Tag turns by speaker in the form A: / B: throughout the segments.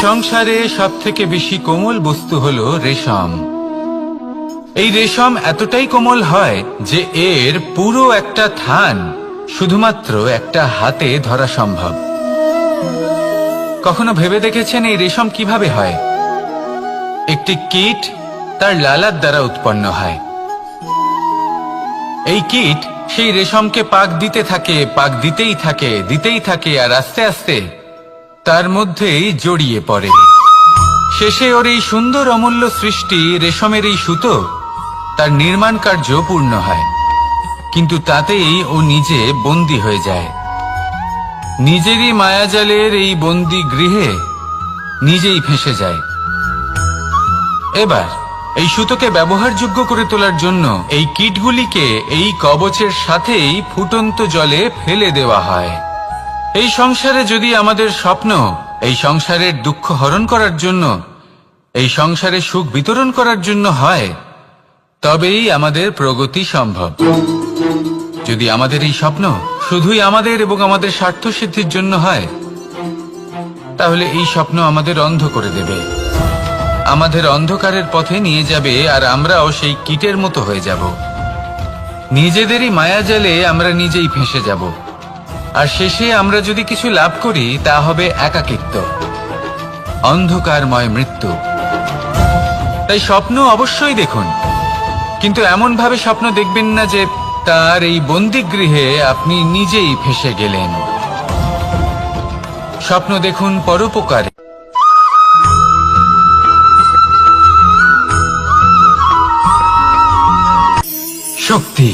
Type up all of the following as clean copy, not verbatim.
A: সংসারে সবথেকে বেশি কোমল বস্তু হলো রেশম। এই রেশম এতটাই কোমল হয় যে এর পুরো একটা থান শুধুমাত্র একটা হাতে ধরা সম্ভব। কখনো ভেবে দেখেছেন এই রেশম কিভাবে হয়? একটি কীট তার লালার দ্বারা উৎপন্ন হয়। এই কীট সেই রেশমকে পাক দিতে থাকে, পাক দিতেই থাকে আর আস্তে আস্তে তার মধ্যেই জড়িয়ে পড়ে। শেষে ওর এই সুন্দর অমূল্য সৃষ্টি রেশমের এই সুতো তার নির্মাণ কার্য পূর্ণ হয়, কিন্তু তাতেই ও নিজে বন্দী হয়ে যায়। নিজেরই মায়াজালের এই বন্দী গৃহে নিজেই ফেঁসে যায়। এবার এই সুতোকে ব্যবহারযোগ্য করে তোলার জন্য এই কীটগুলিকে এই কবচের সাথেই ফুটন্ত জলে ফেলে দেওয়া হয়। এই সংসারে যদি আমাদের স্বপ্ন এই সংসারের দুঃখ হরণ করার জন্য, এই সংসারে সুখ বিতরণ করার জন্য হয়, তবেই আমাদের প্রগতি সম্ভব। যদি আমাদের এই স্বপ্ন শুধুই আমাদের এবং আমাদের স্বার্থ সিদ্ধির জন্য হয়, তাহলে এই স্বপ্ন আমাদের অন্ধ করে দেবে, আমাদের অন্ধকারের পথে নিয়ে যাবে, আর আমরাও সেই কীটের মতো হয়ে যাব। নিজেদেরই মায়াজালে আমরা নিজেই ফেঁসে যাব, আর শেষে আমরা যদি কিছু লাভ করি তা হবে একাকিত্ব, অন্ধকারময় মৃত্যু। তাই স্বপ্ন অবশ্যই দেখুন, কিন্তু এমন ভাবে স্বপ্ন দেখবেন না যে তার এই বন্দিগৃহে আপনি নিজেই ফেঁসে গেলেন। স্বপ্ন দেখুন পরোপকারে। শক্তি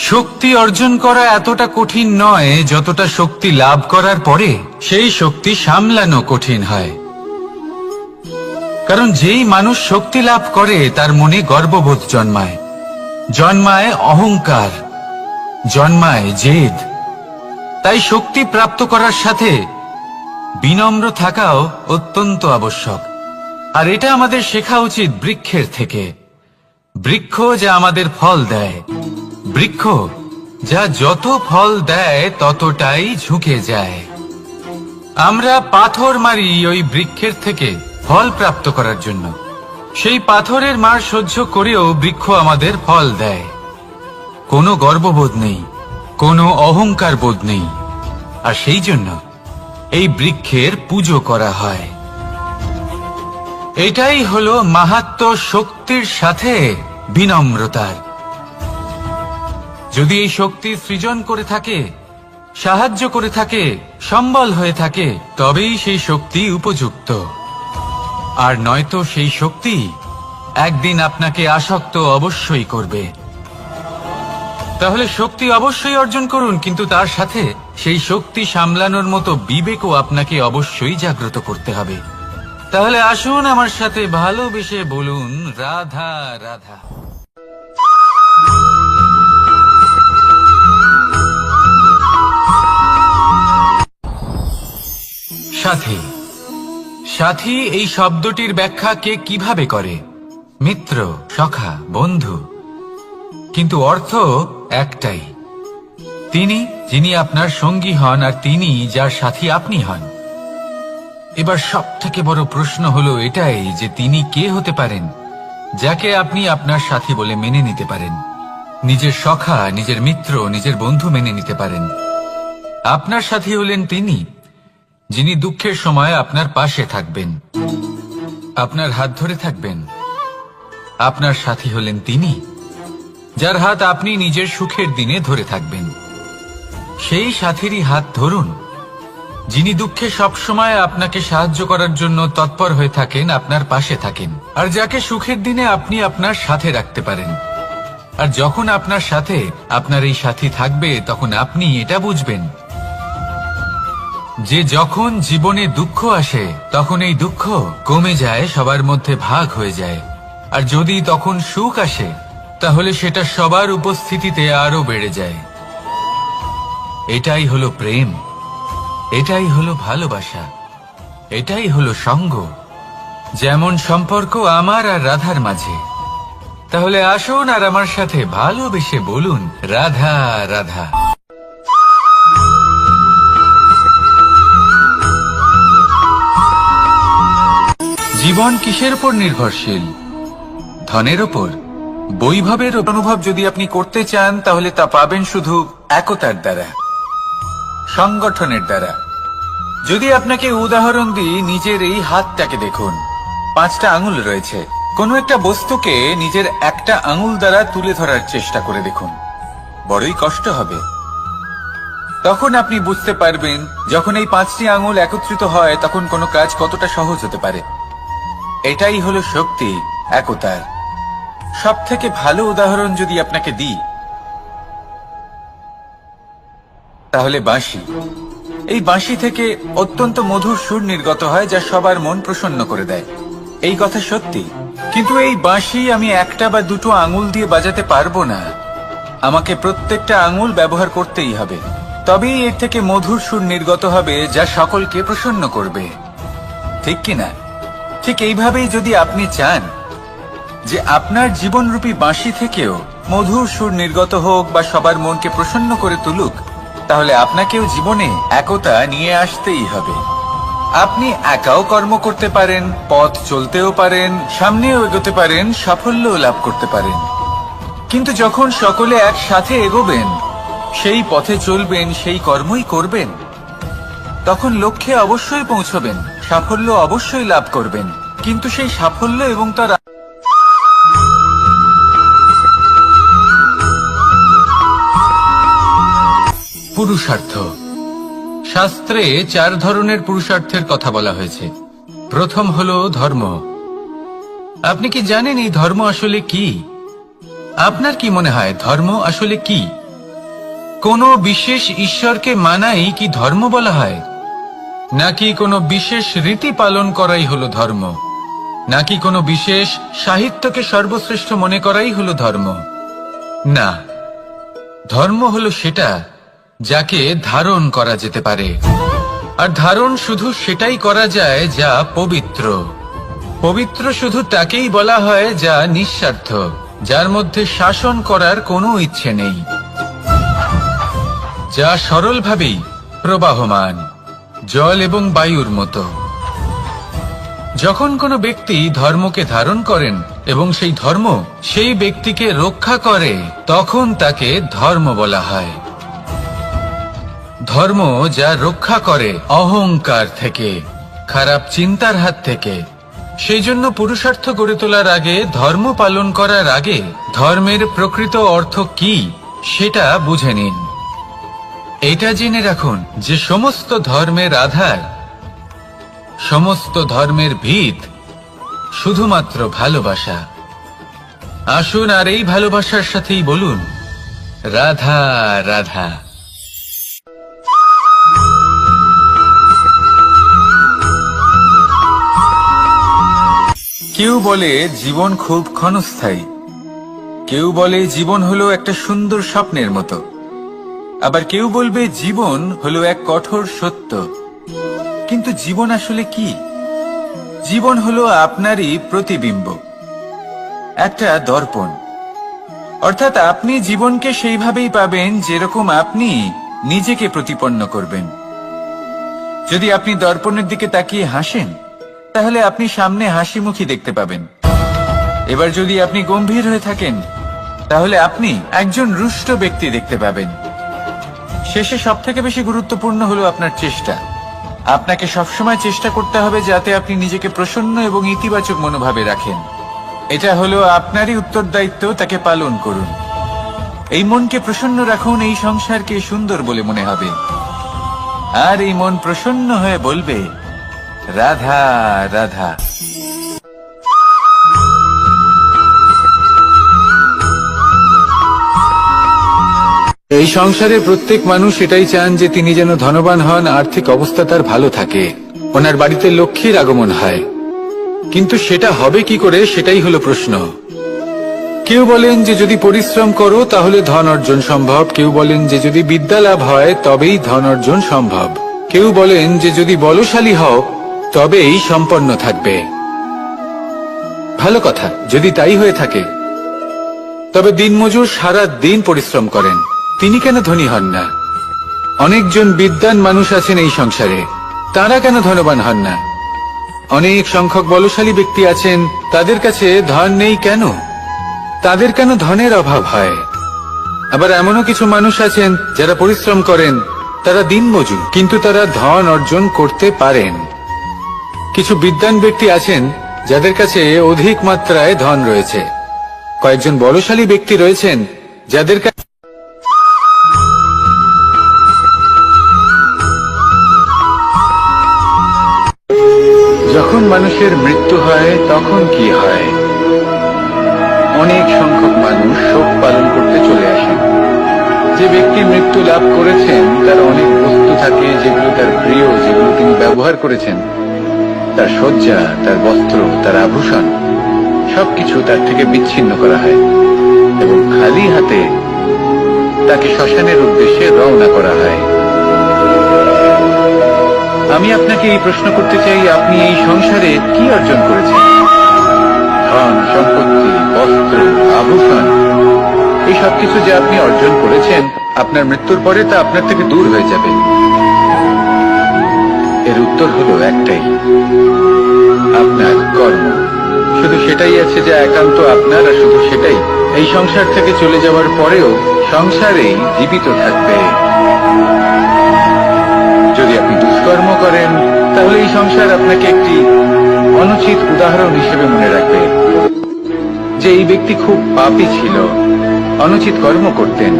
A: শক্তি অর্জন করা এতটা কঠিন নয় যতটা শক্তি লাভ করার পরে সেই শক্তি সামলানো কঠিন হয়। কারণ যেই মানুষ শক্তি লাভ করে তার মনে গর্ববোধ জন্মায়, জন্মায় অহংকার, জন্মায় জেদ। তাই শক্তি প্রাপ্ত করার সাথে বিনম্র থাকাও অত্যন্ত আবশ্যক। আর এটা আমাদের শেখা উচিত বৃক্ষের থেকে। বৃক্ষ যা আমাদের ফল দেয়, বৃক্ষ যা যত ফল দেয় ততটাই ঝুঁকে যায়। আমরা পাথর মারি ওই বৃক্ষের থেকে ফল প্রাপ্ত করার জন্য। সেই পাথরের মার সহ্য করেও বৃক্ষ আমাদের ফল দেয়। কোনো গর্ববোধ নেই, কোনো অহংকার বোধ নেই, আর সেই জন্য এই বৃক্ষের পুজো করা হয়। এটাই হলো মাহাত্ম্য শক্তির সাথে বিনম্রতার। যদি এই শক্তি সৃজন করে থাকে, সাহায্য করে থাকে, সম্বল হয়ে থাকে, তবেই সেই শক্তি উপযুক্ত। আর নয়তো সেই শক্তি একদিন আপনাকে আসক্ত অবশ্যই করবে। তাহলে শক্তি অবশ্যই অর্জন করুন, কিন্তু তার সাথে সেই শক্তি সামলানোর মতো বিবেকও আপনাকে অবশ্যই জাগ্রত করতে হবে। তাহলে আসুন আমার সাথে ভালোবেসে বলুন রাধা রাধা। সাথী সাথী এই শব্দটির ব্যাখ্যা কে কিভাবে করে? মিত্র, সখা, বন্ধু। কিন্তু অর্থ একটাই, তিনি যিনি আপনার সঙ্গী হন আর তিনি যার সাথী আপনি হন। এবার সব থেকে বড় প্রশ্ন হলো এটাই যে তিনি কে হতে পারেন যাকে আপনি আপনার সাথী বলে মেনে নিতে পারেন, নিজের সখা, নিজের মিত্র, নিজের বন্ধু মেনে নিতে পারেন। আপনার সাথী হলেন তিনি যিনি দুঃখের সময় আপনার পাশে থাকবেন, আপনার হাত ধরে থাকবেন। আপনার সাথী হলেন তিনি যার হাত আপনি নিজের সুখের দিনে ধরে থাকবেন। সেই সাথীরই হাত ধরুন যিনি দুঃখে সবসময় আপনাকে সাহায্য করার জন্য তৎপর হয়ে থাকেন, আপনার পাশে থাকেন, আর যাকে সুখের দিনে আপনি আপনার সাথে রাখতে পারেন। আর যখন আপনার সাথে আপনার এই সাথী থাকবে তখন আপনি এটা বুঝবেন যে যখন জীবনে দুঃখ আসে তখন এই দুঃখ কমে যায়, সবার মধ্যে ভাগ হয়ে যায়। আর যদি তখন সুখ আসে তাহলে সেটা সবার উপস্থিতিতে আরো বেড়ে যায়। এটাই হলো প্রেম, এটাই হলো ভালোবাসা, এটাই হলো সঙ্গ। যেমন সম্পর্ক আমার আর রাধার মাঝে। তাহলে আসুন আর আমার সাথে ভালোবেসে বলুন রাধা রাধা। জীবন কিসের উপর নির্ভরশীল? ধনের ওপর। বৈভবের অনুভব যদি আপনি করতে চান তাহলে তা পাবেন শুধু একতার দ্বারা, সংগঠনের দ্বারা। যদি আপনাকে উদাহরণ দিই, নিজের এই হাতটাকে দেখুন, 5টা আঙুল রয়েছে। কোনো একটা বস্তুকে নিজের একটা আঙুল দ্বারা তুলে ধরার চেষ্টা করে দেখুন, বড়ই কষ্ট হবে। তখন আপনি বুঝতে পারবেন যখন এই 5টি আঙুল একত্রিত হয় তখন কোনো কাজ কতটা সহজ হতে পারে। এটাই হলো শক্তি, একতার। সব থেকে ভালো উদাহরণ যদি আপনাকে দিই তাহলে বাঁশি। এই বাঁশি থেকে অত্যন্ত মধুর সুর নির্গত হয় যা সবার মন প্রসন্ন করে দেয়। এই কথা সত্যি, কিন্তু এই বাঁশি আমি একটা বা দুটো আঙুল দিয়ে বাজাতে পারবো না। আমাকে প্রত্যেকটা আঙুল ব্যবহার করতেই হবে, তবেই এর থেকে মধুর সুর নির্গত হবে যা সকলকে প্রসন্ন করবে, ঠিক কিনা? ঠিক এইভাবেই যদি আপনি চান যে আপনার জীবনরূপী বাঁশি থেকেও মধুর সুর নির্গত হোক বা সবার মনকে প্রসন্ন করে তুলুক, তাহলে আপনাকেও জীবনে একতা নিয়ে আসতেই হবে। আপনি একাও কর্ম করতে পারেন, পথ চলতেও পারেন, সামনেও এগোতে পারেন, সাফল্যও লাভ করতে পারেন। কিন্তু যখন সকলে একসাথে এগোবেন, সেই পথে চলবেন, সেই কর্মই করবেন, তখন লক্ষ্যে অবশ্যই পৌঁছবেন, সাফল্য অবশ্যই লাভ করবেন। কিন্তু সেই সাফল্য এবং তার পুরুষার্থ। শাস্ত্রে 4 ধরনের পুরুষার্থের কথা বলা হয়েছে। প্রথম হলো ধর্ম। আপনি কি জানেন এই ধর্ম আসলে কি? আপনার কি মনে হয় ধর্ম আসলে কি? কোনো বিশেষ ঈশ্বরকে মানাই কি ধর্ম বলা হয়? নাকি কোনো বিশেষ রীতি পালন করাই হলো ধর্ম? নাকি কোনো বিশেষ সাহিত্যকে সর্বশ্রেষ্ঠ মনে করাই হলো ধর্ম? না, ধর্ম হলো সেটা যাকে ধারণ করা যেতে পারে। আর ধারণ শুধু সেটাই করা যায় যা পবিত্র। পবিত্র শুধু তাকেই বলা হয় যা নিঃস্বার্থ, যার মধ্যে শাসন করার কোনো ইচ্ছে নেই, যা সরলভাবেই প্রবাহমান, জল এবং বায়ুর মতো। যখন কোনো ব্যক্তি ধর্মকে ধারণ করেন এবং সেই ধর্ম সেই ব্যক্তিকে রক্ষা করে, তখন তাকে ধর্ম বলা হয়। ধর্ম যা রক্ষা করে অহংকার থেকে, খারাপ চিন্তার হাত থেকে। সেই জন্য পুরুষার্থ গড়ে তোলার আগে, ধর্ম পালন করার আগে, ধর্মের প্রকৃত অর্থ কি সেটা বুঝে নিন। এটা জেনে রাখুন যে সমস্ত ধর্মের আধার, সমস্ত ধর্মের ভিত শুধুমাত্র ভালোবাসা। আসুন আর এই ভালোবাসার সাথেই বলুন রাধা রাধা। কেউ বলে জীবন খুব ক্ষণস্থায়ী, কেউ বলে জীবন হলো একটা সুন্দর স্বপ্নের মতো, আবার কেউ বলবে জীবন হলো এক কঠোর সত্য। কিন্তু জীবন আসলে কি? জীবন হলো আপনারই প্রতিবিম্ব, একটা দর্পণ। অর্থাৎ আপনি জীবনকে সেইভাবেই পাবেন যেরকম আপনি নিজেকে প্রতিপন্ন করবেন। যদি আপনি দর্পণের দিকে তাকিয়ে হাসেন, তাহলে আপনি সামনে হাসি মুখী দেখতে পাবেন। এবার যদি আপনি গম্ভীর হয়ে থাকেন, তাহলে আপনি একজন রুষ্ট ব্যক্তি দেখতে পাবেন। শেষে সবথেকে বেশি গুরুত্বপূর্ণ হলো আপনার চেষ্টা। আপনাকে সবসময় চেষ্টা করতে হবে যাতে আপনি নিজেকে প্রসন্ন এবং ইতিবাচক মনোভাবে রাখেন। এটা হলো আপনারই উত্তরদায়িত্ব, তাকে পালন করুন। এই মনকে প্রসন্ন রাখুন, এই সংসারকে সুন্দর বলে মনে হবে। আর এই মন প্রসন্ন হয়ে বলবে রাধা রাধা। এই সংসারে প্রত্যেক মানুষ এটাই চান যে তিনি যেন ধনবান হন, আর্থিক অবস্থা তার ভালো থাকে, ওনার বাড়িতে লক্ষ্মীর আগমন হয়। কিন্তু সেটা হবে কি করে, সেটাই হলো প্রশ্ন। কেউ বলেন যে যদি পরিশ্রম করো তাহলে ধন অর্জন সম্ভব, কেউ বলেন যে যদি বিদ্যা লাভ হয় তবেই ধন অর্জন সম্ভব, কেউ বলেন যে যদি বলশালী হও তবেই সম্পন্ন থাকবে। ভালো কথা, যদি তাই হয়ে থাকে, তবে দিনমজুর সারা দিন পরিশ্রম করেন, তিনি কেন ধনী হন না? অনেকজন বিদ্বান মানুষ আছেন এই সংসারে, তারা কেন ধনবান হন না? অনেক সংখ্যক বলশালী ব্যক্তি আছেন, তাদের কাছে ধন নেই কেন? তাদের কেন ধনের অভাব হয়? আবার এমনও কিছু মানুষ আছেন যারা পরিশ্রম করেন, তারা দিনমজুর, কিন্তু তারা ধন অর্জন করতে পারেন। কিছু বিদ্বান ব্যক্তি আছেন যাদের কাছে অধিক মাত্রায় ধন রয়েছে। কয়েকজন বলশালী ব্যক্তি রয়েছেন যাদের কাছে যখন মানুষের মৃত্যু হয় তখন কি হয়? অনেক সংখ্যক মানুষ শোক পালন করতে চলে আসেন। যে ব্যক্তি মৃত্যু লাভ করেছেন তার অনেক বস্তু থাকে যেগুলো তার প্রিয়, যেগুলো তিনি ব্যবহার করেছেন। তার শয্যা, তার বস্ত্র, তার আভূষণ সবকিছু তার থেকে বিচ্ছিন্ন করা হয় এবং খালি হাতে তাকে শ্মশানের উদ্দেশ্যে রওনা করা হয়। আমি আপনাকে এই প্রশ্ন করতে চাই, আপনি এই সংসারে কি অর্জন করেছেন? ধন, সম্পত্তি, বস্ত্র, আভূষণ, এই সবকিছু যে আপনি অর্জন করেছেন, আপনার মৃত্যুর পরে তা আপনার থেকে দূর হয়ে যাবে। এর উত্তর হলো একটাই, আপনার কর্ম। শুধু সেটাই আছে যা একান্ত আপনার, আর শুধু সেটাই এই সংসার থেকে চলে যাওয়ার পরেও সংসারেই জীবিত থাকবে। যদি আপনি দুষ্কর্ম করেন তাহলে এই সংসার আপনাকে একটি অনুচিত উদাহরণ হিসেবে মনে রাখবে যে এই ব্যক্তি খুব পাপী ছিল, অনুচিত কর্ম করতেন।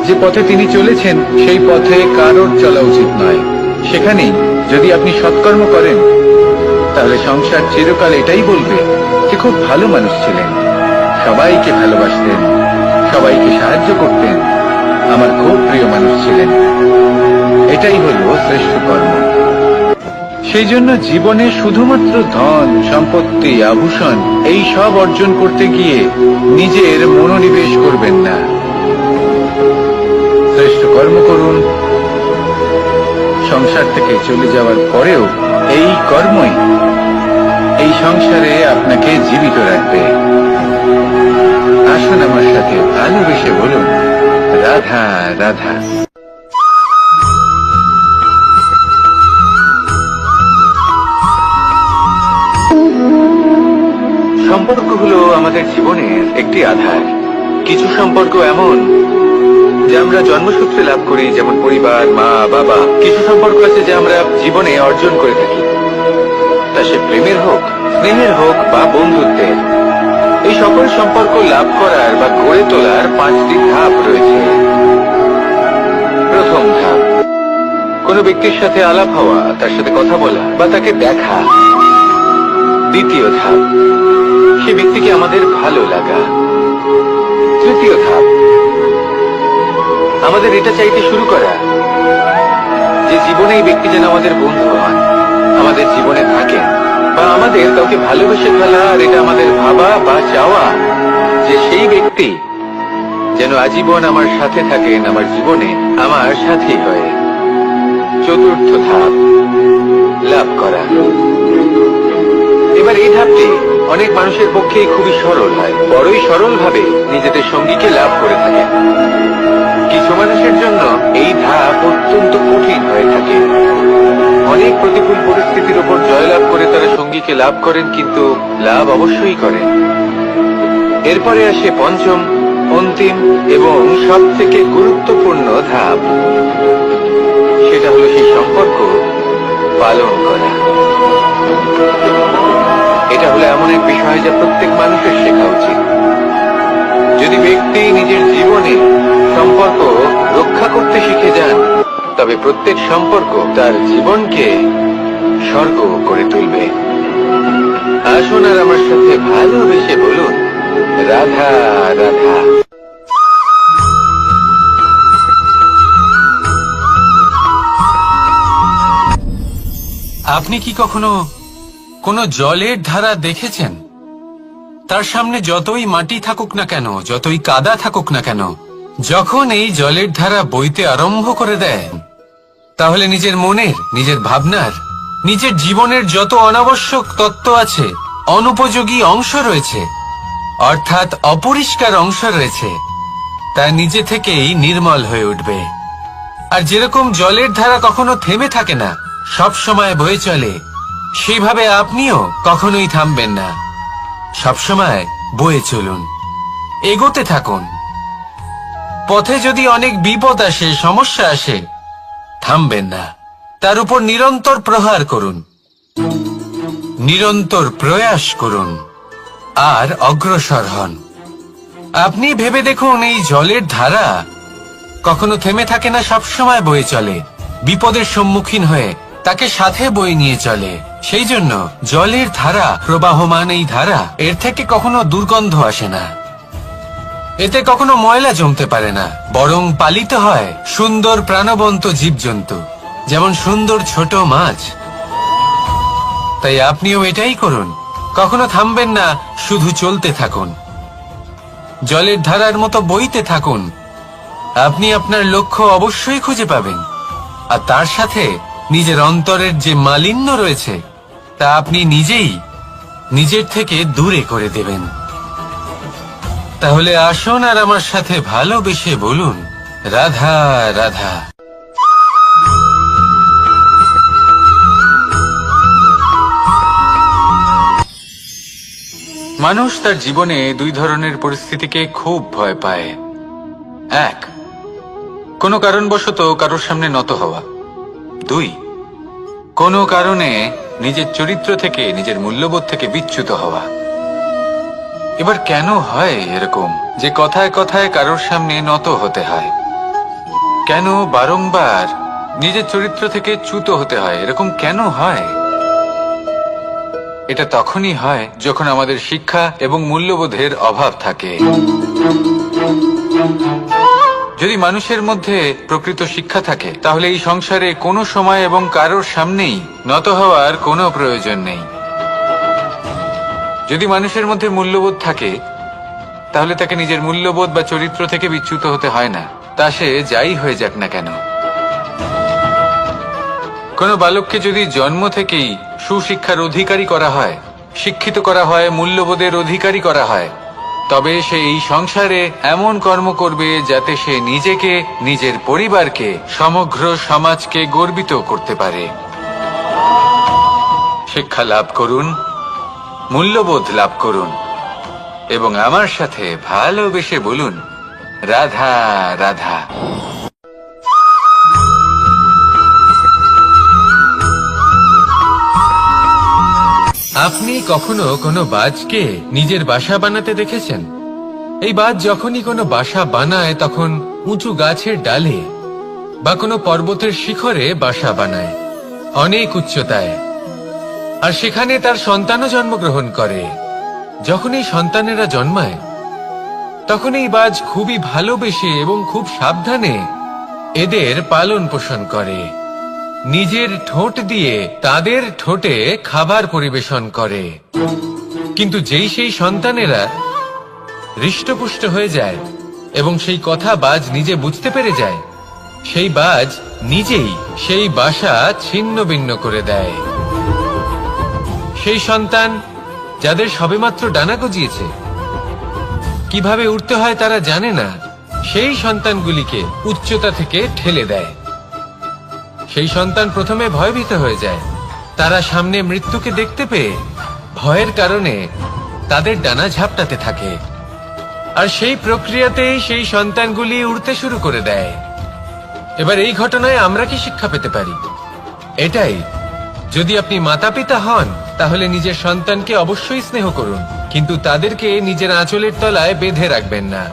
A: যে পথে তিনি চলেছেন সেই পথে কারোর চলা উচিত নয়। সেখানেই যদি আপনি সৎকর্ম করেন তাহলে সংসার চিরকাল এটাই বলবে যে খুব ভালো মানুষ ছিলেন, সবাইকে ভালোবাসতেন, সবাইকে সাহায্য করতেন, আমার খুব প্রিয় মানুষ ছিলেন। এটাই হলো শ্রেষ্ঠ কর্ম। সেই জন্য জীবনে শুধুমাত্র ধন, সম্পত্তি, আভূষণ এই সব অর্জন করতে গিয়ে নিজের মনোনিবেশ করবেন না। শ্রেষ্ঠ কর্ম করুন। সংসার থেকে চলে যাওয়ার পরেও এই কর্মই এই সংসারে আপনাকে জীবিত রাখবে। আসুন আমার সাথে ভালোবেসে বলুন, রাধা রাধা। সম্পর্ক হলো আমাদের জীবনের একটি আধার। কিছু সম্পর্ক এমন যে আমরা জন্মসূত্রে লাভ করি, যেমন পরিবার, মা, বাবা। কিছু সম্পর্ক আছে যে আমরা জীবনে অর্জন করে থাকি, তা সে প্রেমের হোক, স্নেহের হোক বা বন্ধুত্বের। এই সকল সম্পর্ক লাভ করার বা গড়ে তোলার 5টি ধাপ রয়েছে। প্রথম ধাপ, কোনো ব্যক্তির সাথে আলাপ হওয়া, তার সাথে কথা বলা বা তাকে দেখা। দ্বিতীয় ধাপ, সে ব্যক্তিকে আমাদের ভালো লাগা। তৃতীয় ধাপ, আমাদের এটা চাইতে শুরু করা যে জীবনে এই ব্যক্তি যেন আমাদের বন্ধু হন, আমাদের জীবনে থাকেন, বা আমাদের কাউকে ভালোবেসে ফেলা। আর এটা আমাদের ভাবা বা চাওয়া যে সেই ব্যক্তি যেন আজীবন আমার সাথে থাকেন, আমার জীবনে আমার সাথী হয়। চতুর্থ ধাপ, লাভ করা। এবার এই ধাপটি অনেক মানুষের পক্ষে খুবই সরল হয়, বড়ই সরল ভাবে নিজেদের সঙ্গীকে লাভ করে থাকে। কিছু মানুষের জন্য এই ধাপ অত্যন্ত কঠিন হয়ে থাকে। অনেক প্রতিকূল পরিস্থিতির উপর জয়লাভ করে তারা সঙ্গীকে লাভ করেন, কিন্তু লাভ অবশ্যই করেন। এরপরে আসে পঞ্চম, অন্তিম এবং সব থেকে গুরুত্বপূর্ণ ধাপ। সেটা হলো সেই সম্পর্ক পালন করা। এটা হলো এমন এক বিষয় যা প্রত্যেক মানুষের শেখা উচিত। যদি ব্যক্তি নিজের জীবনে সম্পর্ক রক্ষা করতে শিখে যান, তবে প্রত্যেক সম্পর্ক তার জীবনকে স্বর্গ করে তুলবে। আসুন আর আমার সাথে ভালোবেসে বলুন, রাধা রাধা। আপনি কি কখনো কোনো জলের ধারা দেখেছেন? তার সামনে যতই মাটি থাকুক না কেন, যতই কাদা থাকুক না কেন, যখন এই জলের ধারা বইতে আরম্ভ করে দেয়, তাহলে নিজের মনের, নিজের ভাবনার, নিজের জীবনের যত অনাবশ্যক তত্ত্ব আছে, অনুপযোগী অংশ রয়েছে, অর্থাৎ অপরিষ্কার অংশ রয়েছে, তা নিজে থেকেই নির্মল হয়ে উঠবে। আর যেরকম জলের ধারা কখনো থেমে থাকে না, সব সময় বয়ে চলে, সেইভাবে আপনিও কখনোই থামবেন না। সবসময় বয়ে চলুন, এগোতে থাকুন। পথে যদি অনেক বিপদ আসে, সমস্যা আসে, থামবেন না, তার উপর নিরন্তর প্রহার করুন, নিরন্তর প্রয়াস করুন আর অগ্রসর হন। আপনি ভেবে দেখুন, এই জলের ধারা কখনো থেমে থাকে না, সবসময় বয়ে চলে। বিপদের সম্মুখীন হয়ে তাকে সাথে বয়ে নিয়ে চলে। সেই জন্য জলের ধারা, প্রবাহমান এই ধারা, এর থেকে কখনো দুর্গন্ধ আসে না, এতে কখনো ময়লা জমতে পারে না, বরং পালিত হয় সুন্দর প্রাণবন্ত জীবজন্তু, যেমন সুন্দর ছোট মাছ। তাই আপনিও এটাই করুন, কখনো থামবেন না, শুধু চলতে থাকুন, জলের ধারার মতো বইতে থাকুন। আপনি আপনার লক্ষ্য অবশ্যই খুঁজে পাবেন, আর তার সাথে নিজের অন্তরের যে মালিন্য রয়েছে তা আপনি নিজেই নিজের থেকে দূরে করে দেবেন। তাহলে আসুন আর আমার সাথে ভালোবেসে বলুন, রাধা রাধা। মানুষ তার জীবনে দুই ধরনের পরিস্থিতিকে খুব ভয় পায়। এক, কোনো কারণবশত কারোর সামনে নত হওয়া। দুই, কোনো কারণে নিজের চরিত্র থেকে, নিজের মূল্যবোধ থেকে বিচ্যুত হওয়া। এবার কেন হয় এরকম যে কথায় কথায় কারোর সামনে নত হতে হয়? কেন বারংবার নিজের চরিত্র থেকে চ্যুত হতে হয়? এরকম কেন হয়? এটা তখনই হয় যখন আমাদের শিক্ষা এবং মূল্যবোধের অভাব থাকে। যদি মানুষের মধ্যে প্রকৃত শিক্ষা থাকে, তাহলে এই সংসারে কোনো সময় এবং কারোর সামনেই নত হওয়ার কোনো প্রয়োজন নেই। যদি মানুষের মধ্যে মূল্যবোধ থাকে, তাহলে তাকে নিজের মূল্যবোধ বা চরিত্র থেকে বিচ্যুত হতে হয় না, তা সে যাই হয়ে যাক না কেন। কোনো বালককে যদি জন্ম থেকেই সুশিক্ষার অধিকারী করা হয়, শিক্ষিত করা হয়, মূল্যবোধের অধিকারী করা হয়, তবে সে এই সংসারে এমন কর্ম করবে যাতে সে নিজেকে, নিজের পরিবারকে, সমগ্র সমাজকে গর্বিত করতে পারে। শিক্ষা লাভ করুন, মূল্যবোধ লাভ করুন এবং আমার সাথে ভালোবেসে বলুন, রাধা রাধা। আপনি কখনো কোনো বাজকে নিজের বাসা বানাতে দেখেছেন? এই বাজ যখনই কোনো বাসা বানায়, তখন উঁচু গাছের ডালে বা কোনো পর্বতের শিখরে বাসা বানায়, অনেক উচ্চতায়, আর সেখানে তার সন্তানও জন্মগ্রহণ করে। যখন এই সন্তানেরা জন্মায়, তখন এই বাজ খুবই ভালোবেসে এবং খুব সাবধানে এদের পালন পোষণ করে, নিজের ঠোঁট দিয়ে তাদের ঠোঁটে খাবার পরিবেশন করে। কিন্তু যেই সেই সন্তানেরা হৃষ্টপুষ্ট হয়ে যায় এবং সেই কথা বাজ নিজে বুঝতে পেরে যায়, সেই বাজ নিজেই সেই বাসা ছিন্ন ভিন্ন করে দেয়। সেই সন্তান যাদের সবেমাত্র ডানা গজিয়েছে, কিভাবে উঠতে হয় তারা জানে না, সেই সন্তানগুলিকে উচ্চতা থেকে ঠেলে দেয়। সেই সন্তান প্রথমে ভয়ভীত হয়ে যায়, তারা সামনে মৃত্যুকে দেখতে পেয়ে ভয়ের কারণে তাদের ডানা ঝাপটাতে থাকে, আর সেই প্রক্রিয়াতেই সেই সন্তানগুলি উড়তে শুরু করে দেয়। এবার এই ঘটনায় আমরা কি শিক্ষা পেতে পারি? এটাই, যদি আপনি মাতা পিতা হন, তাহলে নিজের সন্তানকে অবশ্যই স্নেহ করুন, কিন্তু তাদেরকে নিজের আঁচলের তলায় বেঁধে রাখবেন না।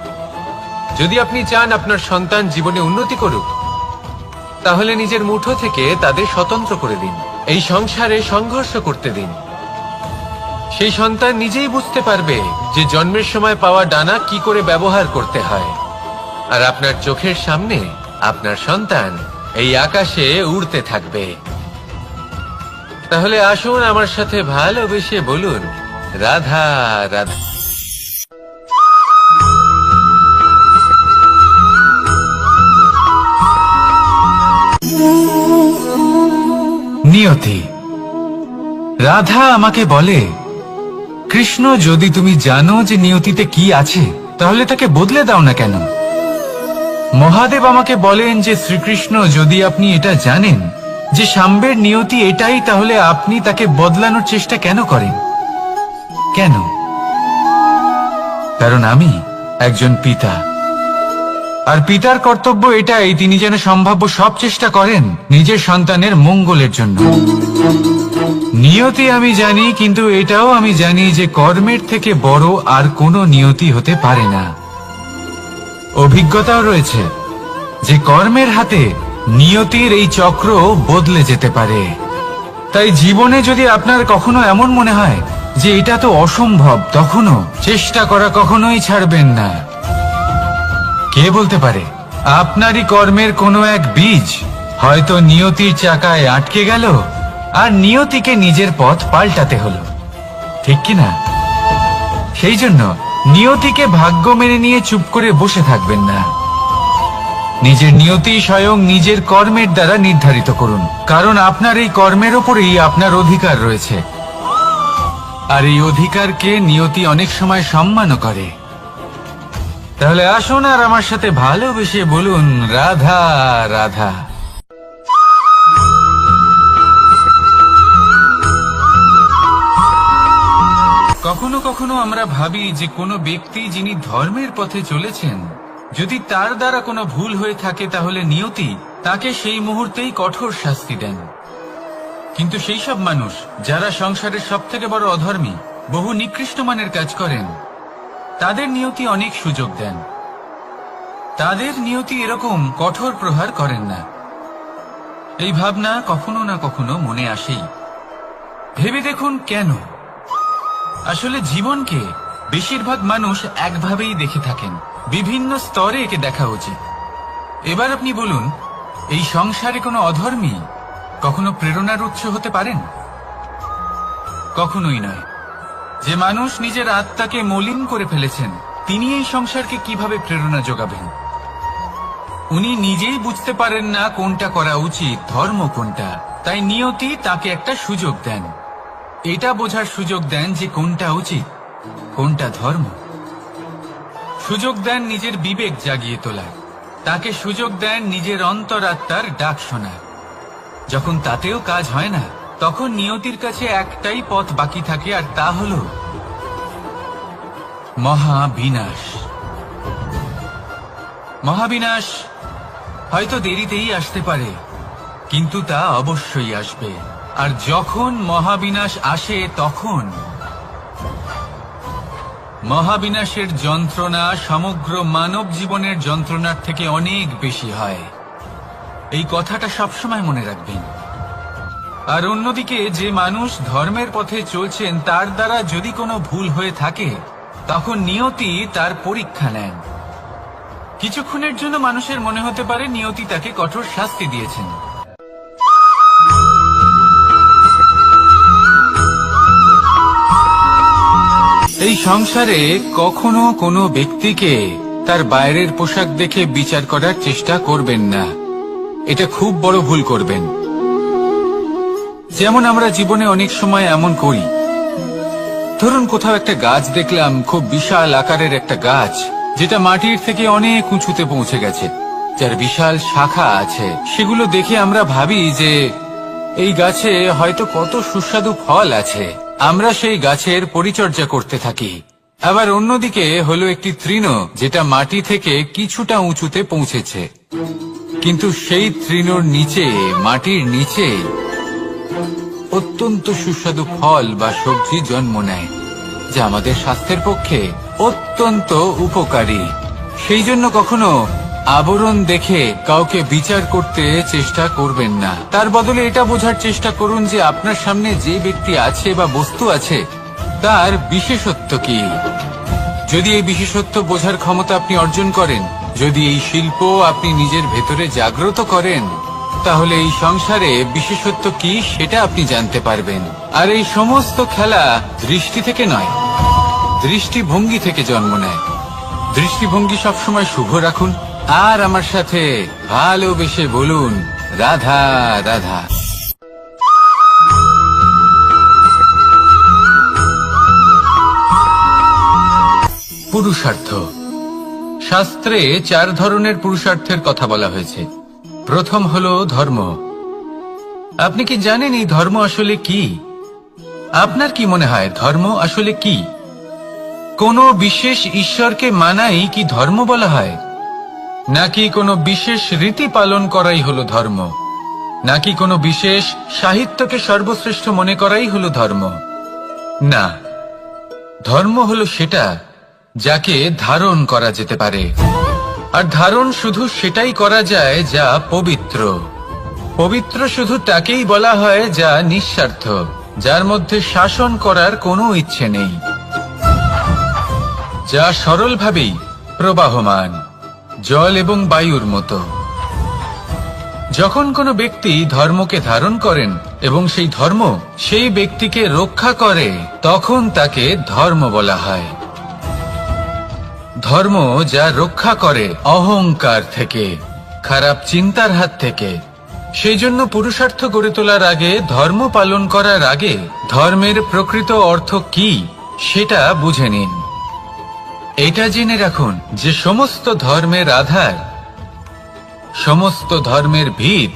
A: যদি আপনি চান আপনার সন্তান জীবনে উন্নতি করুক, তাহলে নিজের মুঠো থেকে তাদের স্বতন্ত্র করে দিন, এই সংসারে সংঘর্ষ করতে দিন। সেই সন্তান নিজেই বুঝতে পারবে যে জন্মের সময় পাওয়া ডানা কি করে ব্যবহার করতে হয়, আর আপনার চোখের সামনে আপনার সন্তান এই আকাশে উড়তে থাকবে। তাহলে আসুন আমার সাথে ভালোবেসে বলুন, রাধা রাধা। নিয়তি। রাধা আমাকে বলে, কৃষ্ণ, যদি তুমি জানো যে নিয়তিতে কি আছে, তাহলে তাকে বদলে দাও না কেন? মহাদেব আমাকে বলেন যে শ্রীকৃষ্ণ, যদি আপনি এটা জানেন যে সাম্বের নিয়তি এটাই, তাহলে আপনি তাকে বদলানোর চেষ্টা কেন করেন? কেন? কারণ আমি একজন পিতা, আর পিতার কর্তব্য এটাই, তিনি যেন সম্ভাব্য সব চেষ্টা করেন নিজের সন্তানের মঙ্গলের জন্য। নিয়তি আমি জানি, কিন্তু এটাও আমি জানি যে কর্মের থেকে বড় আর কোনো নিয়তি হতে পারে না। অভিজ্ঞতাও রয়েছে যে কর্মের হাতে নিয়তির এই চক্র বদলে যেতে পারে। তাই জীবনে যদি আপনার কখনো এমন মনে হয় যে এটা তো অসম্ভব, তখনও চেষ্টা করা কখনোই ছাড়বেন না। কে বলতে পারে আপনারই কর্মের কোনো এক বীজ হয়তো নিয়তির চাকায় আটকে গেল, আর নিয়তিকে নিজের পথ পাল্টাতে হলো, ঠিক কিনা? সেই জন্য নিয়তিকে ভাগ্য মেনে নিয়ে চুপ করে বসে থাকবেন না। নিজের নিয়তি স্বয়ং নিজের কর্মের দ্বারা নির্ধারিত করুন, কারণ আপনার এই কর্মের ওপরেই আপনার অধিকার রয়েছে। আর এই অধিকারকে নিয়তি অনেক সময় সম্মানও করে। তাহলে আসুন আর আমার সাথে ভালোবেসে বলুন, রাধা রাধা। কখনো কখনো আমরা ভাবি যে কোনো ব্যক্তি যিনি ধর্মের পথে চলেছেন, যদি তার দ্বারা কোনো ভুল হয়ে থাকে তাহলে নিয়তি তাকে সেই মুহূর্তেই কঠোর শাস্তি দেন। কিন্তু সেই সব মানুষ যারা সংসারের সবথেকে বড় অধর্মী, বহু নিকৃষ্ট মানের কাজ করেন, তাদের নিয়তি অনেক সুযোগ দেন। তাদের নিয়তি এরকম কঠোর প্রহার করেন না। এই ভাবনা কখনো না কখনো মনে আসেই। ভেবে দেখুন কেন? আসলে জীবনকে বেশিরভাগ মানুষ একভাবেই দেখে থাকেন, বিভিন্ন স্তরে একে দেখা উচিত। এবার আপনি বলুন, এই সংসারে কোনো অধর্মী কখনো প্রেরণার উৎস হতে পারেন? কখনোই নয়। যে মানুষ নিজের আত্মাকে মলিন করে ফেলেছেন, তিনি এই সংসারকে কিভাবে প্রেরণা যোগাবেন? উনি নিজেই বুঝতে পারেন না কোনটা করা উচিত, ধর্ম কোনটা। তাই নিয়তি তাকে একটা সুযোগ দেন, এটা বোঝার সুযোগ দেন যে কোনটা উচিত, কোনটা ধর্ম। সুযোগ দেন নিজের বিবেক জাগিয়ে তোলার, তাকে সুযোগ দেন নিজের অন্তরাত্মার ডাক শোনার। যখন তাতেও কাজ হয় না, তখন নিয়তির কাছে একটাই পথ বাকি থাকে, আর তা হল মহাবিনাশ। মহাবিনাশ হয়তো দেরিতেই আসতে পারে, কিন্তু তা অবশ্যই আসবে। আর যখন মহাবিনাশ আসে, তখন মহাবিনাশের যন্ত্রণা সমগ্র মানব জীবনের যন্ত্রণার থেকে অনেক বেশি হয়। এই কথাটা সবসময় মনে রাখবেন। আর অন্যদিকে যে মানুষ ধর্মের পথে চলছেন, তার দ্বারা যদি কোনো ভুল হয়ে থাকে, তখন নিয়তি তার পরীক্ষা নেন। কিছুক্ষণের জন্য মানুষের মনে হতে পারে নিয়তি তাকে কঠোর শাস্তি দিয়েছেন। এই সংসারে কখনো কোনো ব্যক্তিকে তার বাইরের পোশাক দেখে বিচার করার চেষ্টা করবেন না। এটা খুব বড় ভুল করবেন। যেমন আমরা জীবনে অনেক সময় এমন করি, ধরুন কোথাও একটা গাছ দেখলাম, খুব বিশাল আকারের একটা গাছ, যেটা মাটির থেকে অনেক উঁচুতে পৌঁছে গেছে, যার বিশাল শাখা আছে। সেগুলো দেখে আমরা ভাবি যে এই গাছে হয়তো কত সুস্বাদু ফল আছে। আমরা সেই গাছের পরিচর্যা করতে থাকি। আবার অন্যদিকে হলো একটি তৃণ, যেটা মাটি থেকে কিছুটা উঁচুতে পৌঁছেছে, কিন্তু সেই তৃণর নিচে, মাটির নিচে অত্যন্ত সুস্বাদু ফল বা সবজি জন্ম নেয়, যা আমাদের স্বাস্থ্যের পক্ষে অত্যন্ত উপকারী। সেই জন্য কখনো আবরণ দেখে কাউকে বিচার করতে চেষ্টা করবেন না। তার বদলে এটা বোঝার চেষ্টা করুন যে আপনার সামনে যে ব্যক্তি আছে বা বস্তু আছে, তার বিশেষত্ব কি। যদি এই বিশেষত্ব বোঝার ক্ষমতা আপনি অর্জন করেন, যদি এই শিল্প আপনি নিজের ভেতরে জাগ্রত করেন, তাহলে এই সংসারে বিশেষত্ব কি সেটা আপনি জানতে পারবেন। আর এই সমস্ত খেলা দৃষ্টি থেকে নয়, দৃষ্টিভঙ্গি থেকে জন্ম নেয়। দৃষ্টিভঙ্গি সবসময় শুভ রাখুন, আর আমার সাথে ভালোবেসে বলুন, রাধা রাধা। পুরুষার্থ। শাস্ত্রে 4 ধরনের পুরুষার্থের কথা বলা হয়েছে। প্রথম হলো ধর্ম, আপনি কি জানেন এই ধর্ম আসলে কি? আপনার কি মনে হয় ধর্ম আসলে কি? কোনো বিশেষ ঈশ্বরকে মানাই কি ধর্ম বলা হয়? নাকি কোনো বিশেষ রীতি পালন করাই হলো ধর্ম? নাকি কোনো বিশেষ সাহিত্যকে সর্বশ্রেষ্ঠ মনে করাই হলো ধর্ম? না, ধর্ম হলো সেটা যাকে ধারণ করা যেতে পারে, আর ধারণ শুধু সেটাই করা যায় যা পবিত্র। পবিত্র শুধু তাকেই বলা হয় যা নিঃস্বার্থ, যার মধ্যে শাসন করার কোনো ইচ্ছে নেই, যা সরলভাবেই প্রবাহমান, জল এবং বায়ুর মতো। যখন কোনো ব্যক্তি ধর্মকে ধারণ করেন এবং সেই ধর্ম সেই ব্যক্তিকে রক্ষা করে, তখন তাকে ধর্ম বলা হয়। ধর্ম যা রক্ষা করে অহংকার থেকে, খারাপ চিন্তার হাত থেকে। সেই জন্য পুরুষার্থ গড়ে তোলার আগে, ধর্ম পালন করার আগে ধর্মের প্রকৃত অর্থ কি সেটা বুঝে নিন। এটা জেনে রাখুন যে সমস্ত ধর্মের আধার, সমস্ত ধর্মের ভিত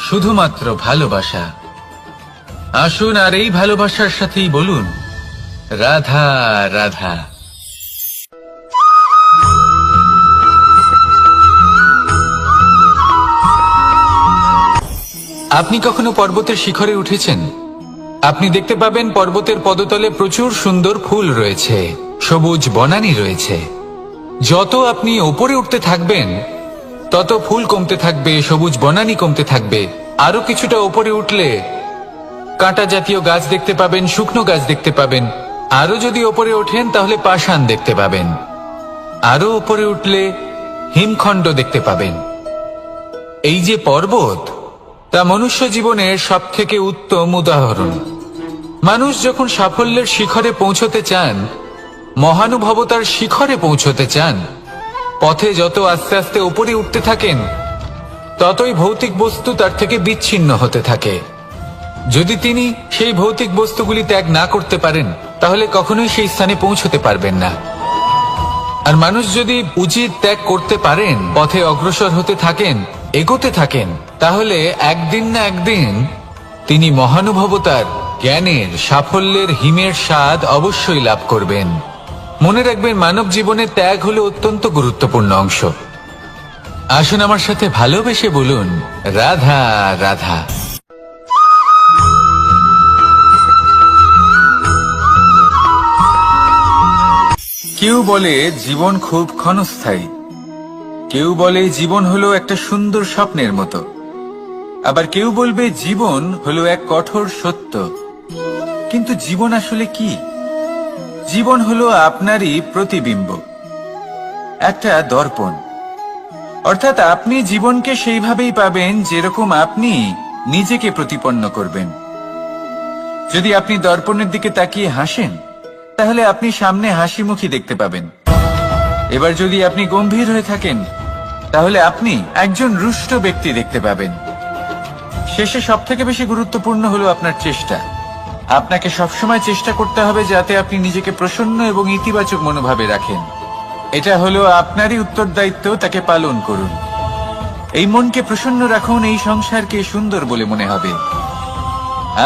A: শুধুমাত্র ভালোবাসা। আসুন আর এই ভালোবাসার সাথেই বলুন রাধা রাধা। আপনি কখনো পর্বতের শিখরে উঠেছেন? আপনি দেখতে পাবেন পর্বতের পদতলে প্রচুর সুন্দর ফুল রয়েছে, সবুজ বনানী রয়েছে। যত আপনি ওপরে উঠতে থাকবেন তত ফুল কমতে থাকবে, সবুজ বনানী কমতে থাকবে। আরো কিছুটা ওপরে উঠলে কাঁটা জাতীয় গাছ দেখতে পাবেন, শুকনো গাছ দেখতে পাবেন। আরো যদি ওপরে ওঠেন তাহলে পাষাণ দেখতে পাবেন। আরো ওপরে উঠলে হিমখণ্ড দেখতে পাবেন। এই যে পর্বত, তা মনুষ্য জীবনের সব থেকে উত্তম উদাহরণ। মানুষ যখন সাফল্যের শিখরে পৌঁছতে চান, মহানুভবতার শিখরে পৌঁছতে চান, পথে যত আস্তে আস্তে উপরে উঠতে থাকেন, ততই ভৌতিক বস্তু তার থেকে বিচ্ছিন্ন হতে থাকে। যদি তিনি সেই ভৌতিক বস্তুগুলি ত্যাগ না করতে পারেন, তাহলে কখনোই সেই স্থানে পৌঁছতে পারবেন না। আর মানুষ যদি উচিত ত্যাগ করতে পারেন, পথে অগ্রসর হতে থাকেন, এগোতে থাকেন, তাহলে একদিন না একদিন তিনি মহানুভবতার, জ্ঞানের, সাফল্যের হিমের স্বাদ অবশ্যই লাভ করবেন। মনে রাখবেন, মানব জীবনে ত্যাগ হলো অত্যন্ত গুরুত্বপূর্ণ অংশ। আসুন আমার সাথে ভালোবেসে বলুন রাধা রাধা। কেউ বলে জীবন খুব ক্ষণস্থায়ী, কেউ বলে জীবন হলো একটা সুন্দর স্বপ্নের মতো, আবার কেউ বলবে জীবন হলো এক কঠোর সত্য। কিন্তু জীবন আসলে কি? জীবন হলো আপনারই প্রতিবিম্ব, একটা দর্পণ। অর্থাৎ আপনি জীবনকে সেইভাবেই পাবেন যেরকম আপনি নিজেকে প্রতিপন্ন করবেন। যদি আপনি দর্পণের দিকে তাকিয়ে হাসেন, তাহলে আপনি সামনে হাসি মুখী দেখতে পাবেন। এবার যদি আপনি গম্ভীর হয়ে থাকেন, তাহলে আপনি একজন রুষ্ট ব্যক্তি দেখতে পাবেন। শেষে সবথেকে বেশি গুরুত্বপূর্ণ হলো আপনার চেষ্টা। আপনাকে সবসময় চেষ্টা করতে হবে যাতে আপনি নিজেকে প্রসন্ন এবং ইতিবাচক মনোভাবে রাখেন। এটা হলো আপনারই উত্তরদায়িত্ব, তাকে পালন করুন। এই মনকে প্রসন্ন রাখুন, এই সংসারকে সুন্দর বলে মনে হবে।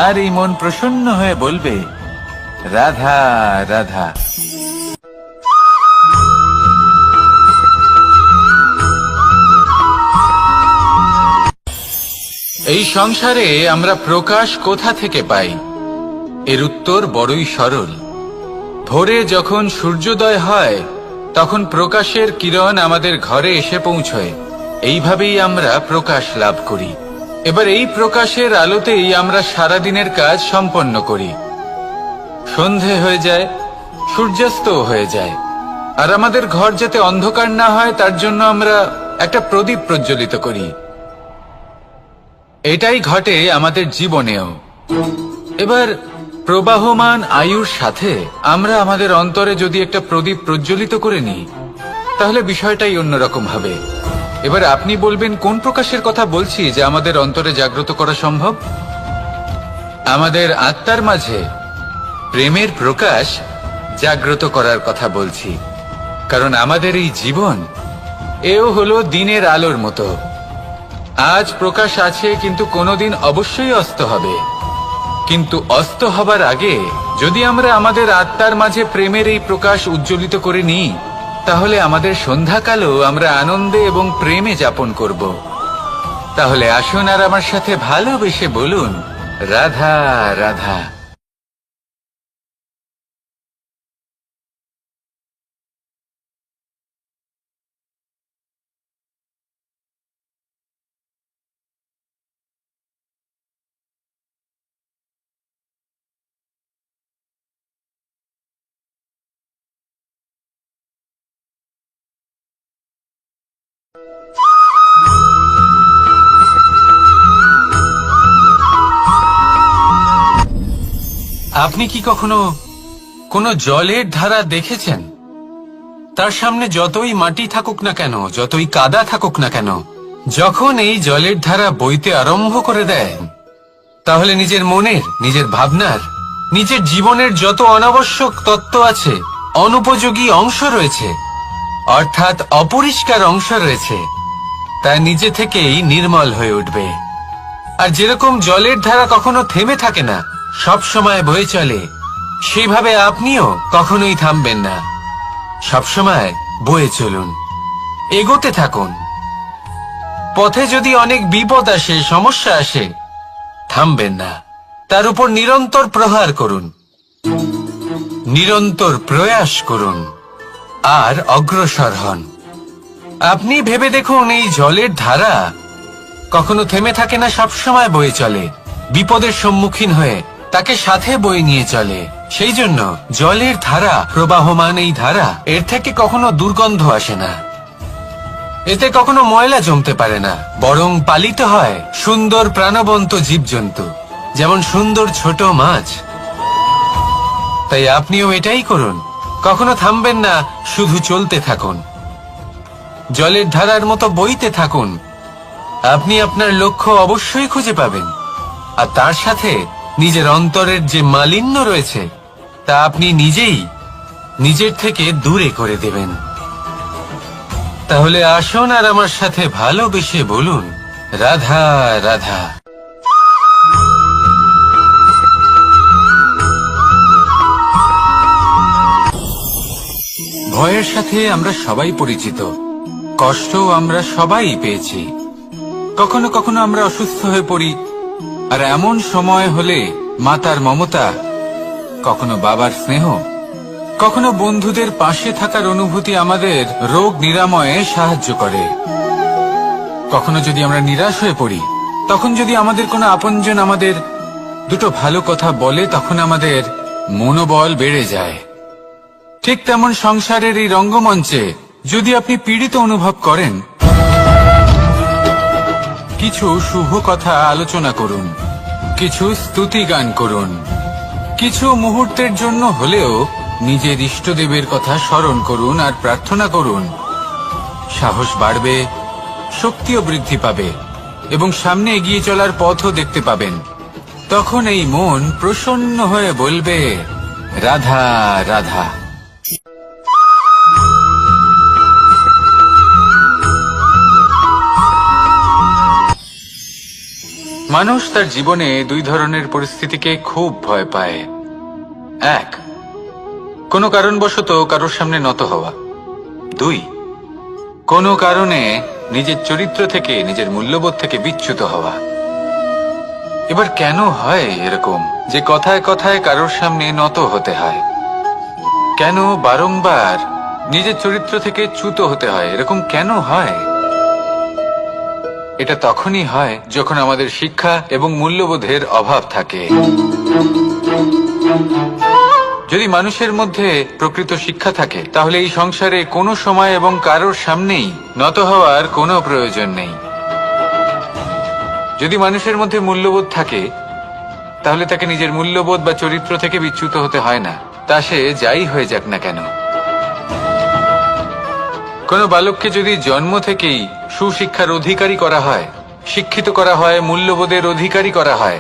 A: আর এই মন প্রসন্ন হয়ে বলবে রাধা রাধা। এই সংসারে আমরা প্রকাশ কোথা থেকে পাই? এর উত্তর বড়ই সরল। ভোরে যখন সূর্যোদয় হয়, তখন প্রকাশের কিরণ আমাদের ঘরে এসে পৌঁছয়। এইভাবেই আমরা প্রকাশ লাভ করি। এবার এই প্রকাশের আলোতেই আমরা সারাদিনের কাজ সম্পন্ন করি। সন্ধে হয়ে যায়, সূর্যাস্ত হয়ে যায়। আর আমাদের ঘর যাতে অন্ধকার না হয়, তার জন্য আমরা একটা প্রদীপ প্রজ্বলিত করি। এটাই ঘটে আমাদের জীবনেও। এবার প্রবাহমান আয়ুর সাথে আমরা আমাদের অন্তরে যদি একটা প্রদীপ প্রজ্বলিত করে নিই, তাহলে বিষয়টাই অন্যরকম হবে। এবার আপনি বলবেন, কোন প্রকাশের কথা বলছি যা আমাদের অন্তরে জাগ্রত করা সম্ভব? আমাদের আত্মার মাঝে প্রেমের প্রকাশ জাগ্রত করার কথা বলছি। কারণ আমাদের এই জীবন, এও হলো দিনের আলোর মতো। আজ প্রকাশ আছে, কিন্তু কোনোদিন অবশ্যই অস্ত হবে। কিন্তু অস্ত হবার আগে যদি আমরা আমাদের আত্মার মাঝে প্রেমের এই প্রকাশ উজ্জ্বলিত করে নিই, তাহলে আমাদের সন্ধ্যাকালও আমরা আনন্দে এবং প্রেমে যাপন করব। তাহলে আসুন আর আমার সাথে ভালোবেসে বলুন, রাধা রাধা। আপনি কি কখনো কোনো জলের ধারা দেখেছেন? তার সামনে যতই মাটি থাকুক না কেন, যতই কাদা থাকুক না কেন, যখন এই জলের ধারা বইতে আরম্ভ করে দেয়, তাহলে নিজের মনের, নিজের ভাবনার, নিজের জীবনের যত অনাবশ্যক তত্ত্ব আছে, অনুপযোগী অংশ রয়েছে, অর্থাৎ অপরিষ্কার অংশ রয়েছে, তা নিজে থেকেই নির্মল হয়ে উঠবে। আর যেরকম জলের ধারা কখনো থেমে থাকে না, সব সময় বয়ে চলে, সেইভাবে আপনিও কখনোই থামবেন না। সবসময় বয়ে চলুন, এগোতে থাকুন। পথে যদি অনেক বিপদ আসে, সমস্যা আসে, থামবেন না, তার উপর নিরন্তর প্রহার করুন, নিরন্তর প্রয়াস করুন আর অগ্রসর হন। আপনি ভেবে দেখুন, এই জলের ধারা কখনো থেমে থাকে না, সবসময় বয়ে চলে, বিপদের সম্মুখীন হয়ে তাকে সাথে বয়ে নিয়ে চলে। সেই জন্য জলের ধারা, প্রবাহমান এই ধারা, এর থেকে কখনো দুর্গন্ধ আসে না, এতে কখনো ময়লা জমতে পারে না, বরং পালিত হয় সুন্দর প্রাণবন্ত জীবজন্তু, যেমন সুন্দর ছোট মাছ। তাই আপনিও এটাই করুন, কখনো থামবেন না, শুধু চলতে থাকুন, জলের ধারার মতো বইতে থাকুন। আপনি আপনার লক্ষ্য অবশ্যই খুঁজে পাবেন, আর তার সাথে নিজের অন্তরের যে মালিন্য রয়েছে, তা আপনি নিজেই নিজের থেকে দূরে করে দেবেন। তাহলে আসুন আর আমার সাথে ভালোবেসে বলুন, রাধা রাধা। ভয়ের সাথে আমরা সবাই পরিচিত, কষ্টও আমরা সবাই পেয়েছি। কখনো কখনো আমরা অসুস্থ হয়ে পড়ি, আর এমন সময় হলে মাতার মমতা, কখনো বাবার স্নেহ, কখনো বন্ধুদের পাশে থাকার অনুভূতি আমাদের রোগ নিরাময়ে সাহায্য করে। কখনো যদি আমরা নিরাশ হয়ে পড়ি, তখন যদি আমাদের কোনো আপনজন আমাদের দুটো ভালো কথা বলে, তখন আমাদের মনোবল বেড়ে যায়। ঠিক তেমন সংসারের এই রঙ্গমঞ্চে যদি আপনি পীড়িত অনুভব করেন, কিছু শুভ কথা আলোচনা করুন, কিছু স্তুতি গান করুন, কিছু মুহূর্তের জন্য হলেও নিজের ইষ্টদেবের কথা স্মরণ করুন আর প্রার্থনা করুন। সাহস বাড়বে, শক্তিও বৃদ্ধি পাবে এবং সামনে এগিয়ে চলার পথও দেখতে পাবেন। তখন এই মন প্রসন্ন হয়ে বলবে, রাধা রাধা। মানুষ তার জীবনে দুই ধরনের পরিস্থিতিকে খুব ভয় পায়। এক, কোনো কারণবশত কারোর সামনে নত হওয়া। দুই, কোনো কারণে নিজের চরিত্র থেকে, নিজের মূল্যবোধ থেকে বিচ্যুত হওয়া। এবার কেন হয় এরকম যে কথায় কথায় কারোর সামনে নত হতে হয়? কেন বারংবার নিজের চরিত্র থেকে চ্যুত হতে হয়? এরকম কেন হয়? এটা তখনই হয় যখন আমাদের শিক্ষা এবং মূল্যবোধের অভাব থাকে। যদি মানুষের মধ্যে প্রকৃত শিক্ষা থাকে, তাহলে এই সংসারে কোনো সময় এবং কারোর সামনেই নত হওয়ার কোনো প্রয়োজন নেই। যদি মানুষের মধ্যে মূল্যবোধ থাকে, তাহলে তাকে নিজের মূল্যবোধ বা চরিত্র থেকে বিচ্যুত হতে হয় না, তা সে যাই হয়ে যাক না কেন। কোনো বালককে যদি জন্ম থেকেই সুশিক্ষার অধিকারী করা হয়, শিক্ষিত করা হয়, মূল্যবোধের অধিকারী করা হয়,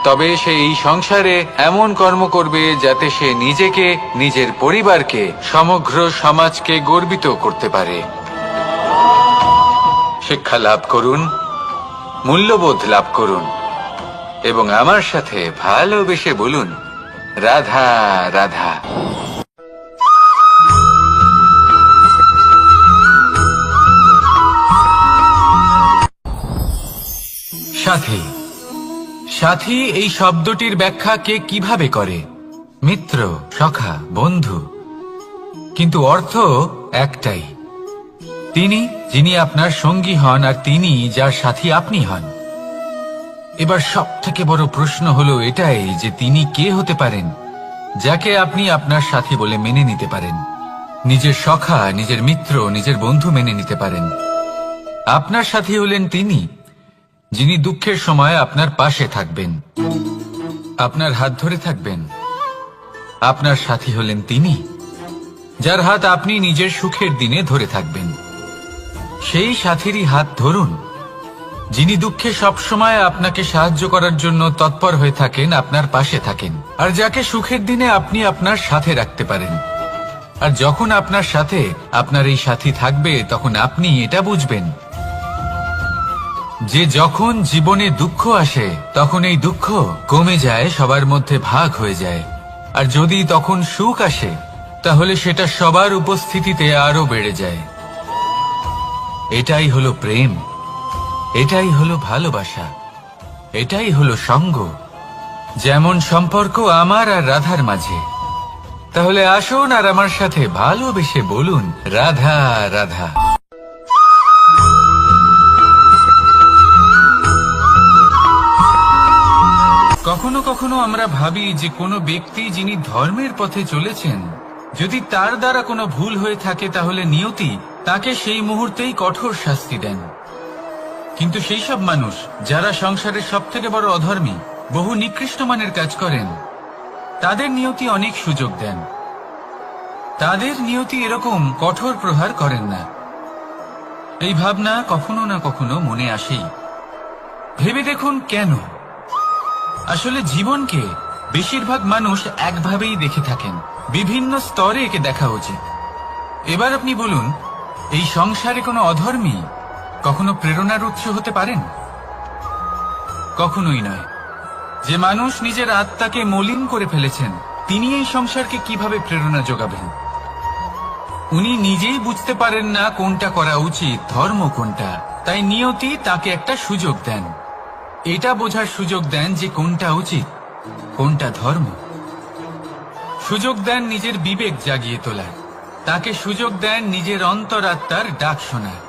A: তবে সে এই সংসারে এমন কর্ম করবে যাতে সে নিজেকে, নিজের পরিবারকে, সমগ্র সমাজকে গর্বিত করতে পারে। শিক্ষা লাভ করুন, মূল্যবোধ লাভ করুন এবং আমার সাথে ভালোবেসে বলুন, রাধা রাধা। সাথী। সাথী এই শব্দটির ব্যাখ্যা কে কিভাবে করে? মিত্র, সখা, বন্ধু, কিন্তু অর্থ একটাই। তিনি যিনি আপনার সঙ্গী হন আর তিনি যার সাথী আপনি হন। এবার সব থেকে বড় প্রশ্ন হলো এটাই যে তিনি কে হতে পারেন যাকে আপনি আপনার সাথী বলে মেনে নিতে পারেন, নিজের সখা, নিজের মিত্র, নিজের বন্ধু মেনে নিতে পারেন। আপনার সাথী হলেন তিনি যিনি দুঃখের সময় আপনার পাশে থাকবেন, আপনার হাত ধরে থাকবেন। আপনার সাথী হলেন তিনি যার হাত আপনি নিজের সুখের দিনে ধরে থাকবেন। সেই সাথীরই হাত ধরুন যিনি দুঃখে সবসময় আপনাকে সাহায্য করার জন্য তৎপর হয়ে থাকেন, আপনার পাশে থাকেন, আর যাকে সুখের দিনে আপনি আপনার সাথে রাখতে পারেন। আর যখন আপনার সাথে আপনার এই সাথী থাকবে তখন আপনি এটা বুঝবেন যে যখন জীবনে দুঃখ আসে তখন এই দুঃখ কমে যায়, সবার মধ্যে ভাগ হয়ে যায়। আর যদি তখন সুখ আসে তাহলে সেটা সবার উপস্থিতিতে আরো বেড়ে যায়। এটাই হলো প্রেম, এটাই হলো ভালোবাসা, এটাই হলো সঙ্গ। যেমন সম্পর্ক আমার আর রাধার মাঝে। তাহলে আসুন আর আমার সাথে ভালোবেসে বলুন, রাধা রাধা। কখনো কখনো আমরা ভাবি যে কোনো ব্যক্তি যিনি ধর্মের পথে চলেছেন, যদি তার দ্বারা কোনো ভুল হয়ে থাকে তাহলে নিয়তি তাকে সেই মুহূর্তেই কঠোর শাস্তি দেন। কিন্তু সেই সব মানুষ যারা সংসারের সব থেকে বড় অধর্মী, বহু নিকৃষ্ট মানের কাজ করেন, তাদের নিয়তি অনেক সুযোগ দেন। তাদের নিয়তি এরকম কঠোর প্রহার করেন না। এই ভাবনা কখনো না কখনো মনে আসেই। ভেবে দেখুন কেন? আসলে জীবনকে বেশিরভাগ মানুষ একভাবেই দেখে থাকেন, বিভিন্ন স্তরে একে দেখা উচিত। এবার আপনি বলুন, এই সংসারে কোনো অধর্মী কখনো প্রেরণার উৎস হতে পারেন? কখনোই নয়। যে মানুষ নিজের আত্মাকে মলিন করে ফেলেছেন তিনি এই সংসারকে কিভাবে প্রেরণা যোগাবেন? উনি নিজেই বুঝতে পারেন না কোনটা করা উচিত, ধর্ম কোনটা। তাই নিয়তি তাকে একটা সুযোগ দেন, এটা বোঝার সুযোগ দেন যে কোনটা উচিত, কোনটা ধর্ম। সুযোগ দেন নিজের বিবেক জাগিয়ে তোলার, তাকে সুযোগ দেন নিজের অন্তরাত্মার ডাক শোনার।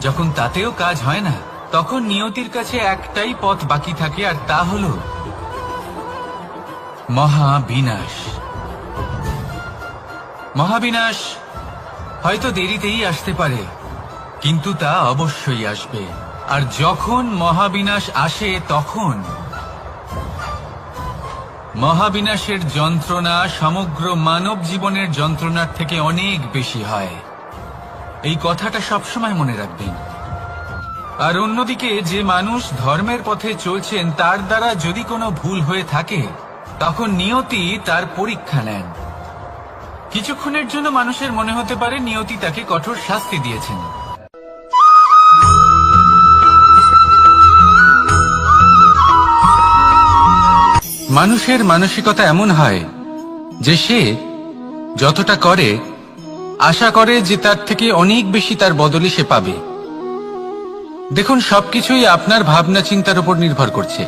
A: যখন তাতেও কাজ হয় না তখন নিয়তির কাছে একটাই পথ বাকি থাকে, আর তা হল মহাবিনাশ। মহাবিনাশ হয়তো দেরিতেই আসতে পারে, কিন্তু তা অবশ্যই আসবে। আর যখন মহাবিনাশ আসে তখন মহাবিনাশের যন্ত্রণা সমগ্র মানব জীবনের যন্ত্রণার থেকে অনেক বেশি হয়। এই কথাটা সবসময় মনে রাখবেন। আর অন্যদিকে যে মানুষ ধর্মের পথে চলছেন তার দ্বারা যদি কোনো ভুল হয়ে থাকে তখন নিয়তি তার পরীক্ষা নেন। কিছুক্ষণের জন্য মানুষের মনে হতে পারে নিয়তি তাকে কঠোর শাস্তি দিয়েছেন। মানুষের মানসিকতা এমন হয় যে সে যতটা করে আশা করে যে তার থেকে অনেক বেশি তার বদলে সে পাবে। দেখুন, সবকিছুই আপনার ভাবনা চিন্তার উপর নির্ভর করছে।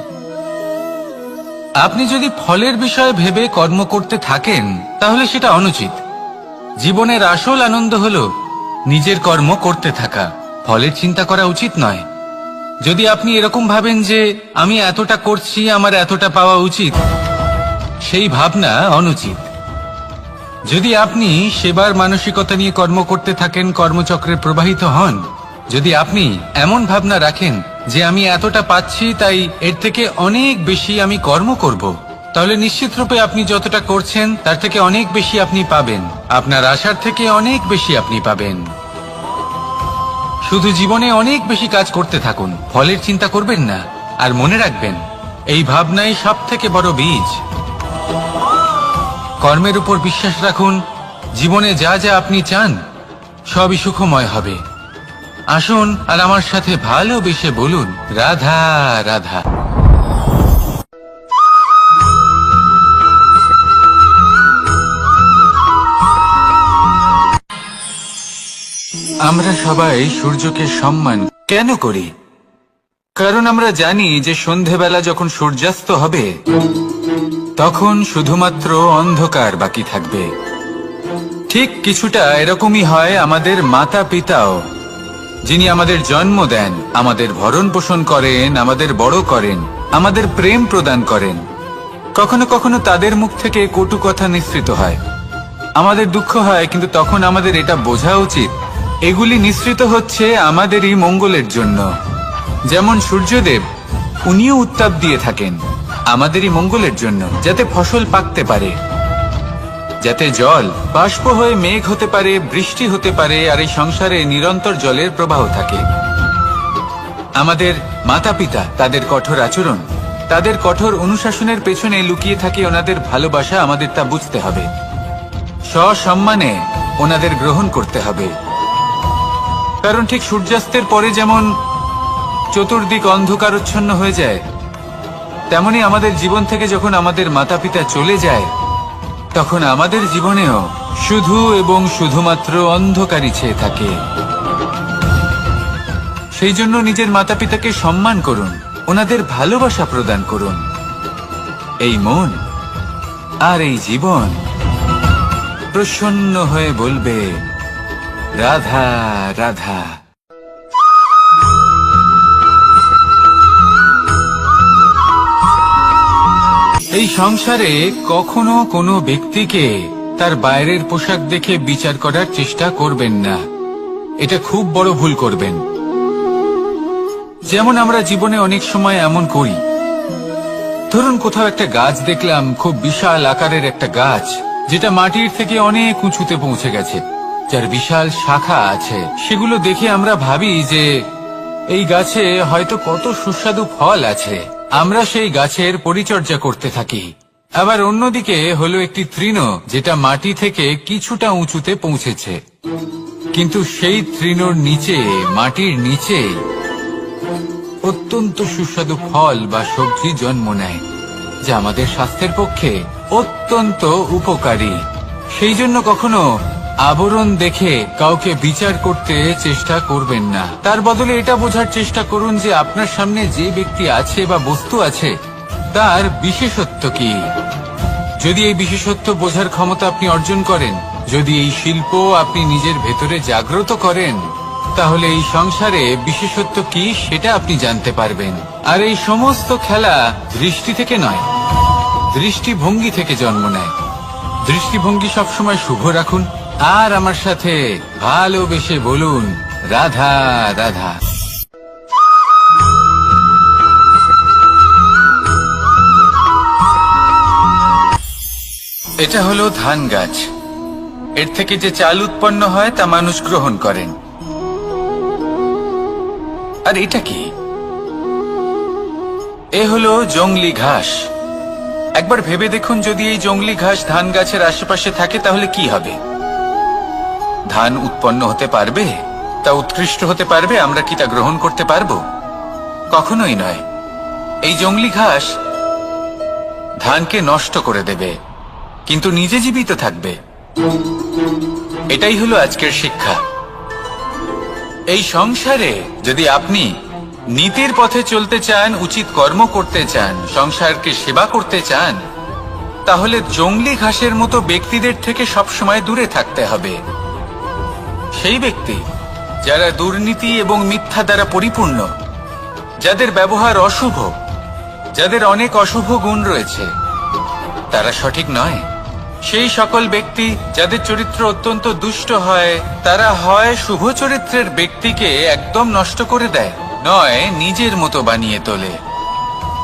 A: আপনি যদি ফলের বিষয়ে ভেবে কর্ম করতে থাকেন তাহলে সেটা অনুচিত। জীবনের আসল আনন্দ হলো নিজের কর্ম করতে থাকা, ফলের চিন্তা করা উচিত নয়। যদি আপনি এরকম ভাবেন যে আমি এতটা করছি, আমার এতটা পাওয়া উচিত, সেই ভাবনা অনুচিত। যদি আপনি সেবার মানসিকতা নিয়ে কর্ম করতে থাকেন, কর্মচক্রে প্রবাহিত হন, যদি আপনি এমন ভাবনা রাখেন যে আমি এতটা পাচ্ছি তাই এর থেকে অনেক বেশি আমি কর্ম করব, তাহলে নিশ্চিত রূপে আপনি যতটা করছেন তার থেকে অনেক বেশি আপনি পাবেন, আপনার আশার থেকে অনেক বেশি আপনি পাবেন। শুধু জীবনে অনেক বেশি কাজ করতে থাকুন, ফলের চিন্তা করবেন না। আর মনে রাখবেন, এই ভাবনাই সব থেকে বড় বীজ। কর্মের উপর বিশ্বাস রাখুন, জীবনে যা যা আপনি চান সবই সুখময় হবে। আসুন আর আমার সাথে ভালোবেসে বলুন, রাধা রাধা। আমরা সবাই সূর্যকে সম্মান কেন করি? কারণ আমরা জানি যে সন্ধেবেলা যখন সূর্যাস্ত হবে তখন শুধুমাত্র অন্ধকার বাকি থাকবে। ঠিক কিছুটা এরকমই হয় আমাদের মাতা পিতাও, যিনি আমাদের জন্ম দেন, আমাদের ভরণ পোষণ করেন, আমাদের বড় করেন, আমাদের প্রেম প্রদান করেন। কখনো কখনো তাদের মুখ থেকে কটু কথা নিঃসৃত হয়, আমাদের দুঃখ হয়, কিন্তু তখন আমাদের এটা বোঝা উচিত এগুলি নিঃসৃত হচ্ছে আমাদেরই মঙ্গলের জন্য। যেমন সূর্যদেব, উনিও উত্তাপ দিয়ে থাকেন আমাদেরই মঙ্গলের জন্য, যাতে ফসল পাকতে পারে, যাতে জল বাষ্প হয়ে মেঘ হতে পারে, বৃষ্টি হতে পারে, আর এই সংসারে নিরন্তর জলের প্রবাহ থাকে। আমাদের মাতা পিতা, তাদের কঠোর আচরণ, তাদের কঠোর অনুশাসনের পেছনে লুকিয়ে থাকে ওনাদের ভালোবাসা। আমাদের তা বুঝতে হবে, সসম্মানে ওনাদের গ্রহণ করতে হবে। কারণ ঠিক সূর্যাস্তের পরে যেমন চতুর্দিক অন্ধকারচ্ছন্ন হয়ে যায়, তেমনি আমাদের জীবন থেকে যখন আমাদের মাতা পিতা চলে যায় তখন আমাদের জীবনেও শুধু এবং শুধুমাত্র অন্ধকারই ছেয়ে থাকে। সেই জন্য নিজের মাতা পিতাকে সম্মান করুন, ওনাদের ভালোবাসা প্রদান করুন। এই মন আর এই জীবন প্রসন্ন হয়ে বলবে, রাধা রাধা। এই সংসারে কখনো কোনো ব্যক্তিকে তার বাইরের পোশাক দেখে বিচার করার চেষ্টা করবেন না, এটা খুব বড় ভুল করবেন। যেমন আমরা জীবনে অনেক সময় এমন করি, ধরুন কোথাও একটা গাছ দেখলাম, খুব বিশাল আকারের একটা গাছ, যেটা মাটির থেকে অনেক উঁচুতে পৌঁছে গেছে, যার বিশাল শাখা আছে। সেগুলো দেখে আমরা ভাবি যে এই গাছে হয়তো কত সুস্বাদু ফল আছে, আমরা সেই গাছের পরিচর্যা করতে থাকি। আবার অন্যদিকে হলো একটি তৃণ, যেটা মাটি থেকে কিছুটা উঁচুতে পৌঁছেছে, কিন্তু সেই তৃণর নিচে, মাটির নিচে অত্যন্ত সুস্বাদু ফল বা সবজি জন্ম নেয়, যা আমাদের স্বাস্থ্যের পক্ষে অত্যন্ত উপকারী। সেই জন্য কখনো আবরণ দেখে কাউকে বিচার করতে চেষ্টা করবেন না। তার বদলে এটা বোঝার চেষ্টা করুন যে আপনার সামনে যে ব্যক্তি আছে বা বস্তু আছে তার বিশেষত্ব কি। যদি এই বিশেষত্ব বোঝার ক্ষমতা আপনি অর্জন করেন, যদি এই শিল্প আপনি নিজের ভেতরে জাগ্রত করেন, তাহলে এই সংসারে বিশেষত্ব কি সেটা আপনি জানতে পারবেন। আর এই সমস্ত খেলা দৃষ্টি থেকে নয়, দৃষ্টিভঙ্গি থেকে জন্ম নেয়। দৃষ্টিভঙ্গি সবসময় শুভ রাখুন আর আমার সাথে ভালোবেসে বলুন, রাধা রাধা। এটা হলো ধান গাছ, এর থেকে যে চাল উৎপন্ন হয় তা মানুষ গ্রহণ করেন। আর এটা কি? এ হলো জংলি ঘাস। একবার ভেবে দেখুন, যদি এই জংলি ঘাস ধান গাছের আশেপাশে থাকে তাহলে কি হবে? ধান উৎপন্ন হতে পারবে? তা উৎকৃষ্ট হতে পারবে? আমরা কি তা গ্রহণ করতে পারবো? কখনোই নয়। এই জংলি ঘাস ধানকে নষ্ট করে দেবে, কিন্তু নিজে জীবিত থাকবে। এটাই হলো আজকের শিক্ষা। এই সংসারে যদি আপনি নীতির পথে চলতে চান, উচিত কর্ম করতে চান, সংসারকে সেবা করতে চান, তাহলে জংলি ঘাসের মতো ব্যক্তিদের থেকে সবসময় দূরে থাকতে হবে। সেই ব্যক্তি যারা দুর্নীতি এবং মিথ্যা দ্বারা পরিপূর্ণ, যাদের ব্যবহার অশুভ, যাদের অনেক অশুভ গুণ রয়েছে, তারা সঠিক নয়। সেই সকল ব্যক্তি যাদের চরিত্র অত্যন্ত দুষ্ট হয়, তারা হয় শুভ চরিত্রের ব্যক্তিকে একদম নষ্ট করে দেয়, নয় নিজের মতো বানিয়ে তোলে।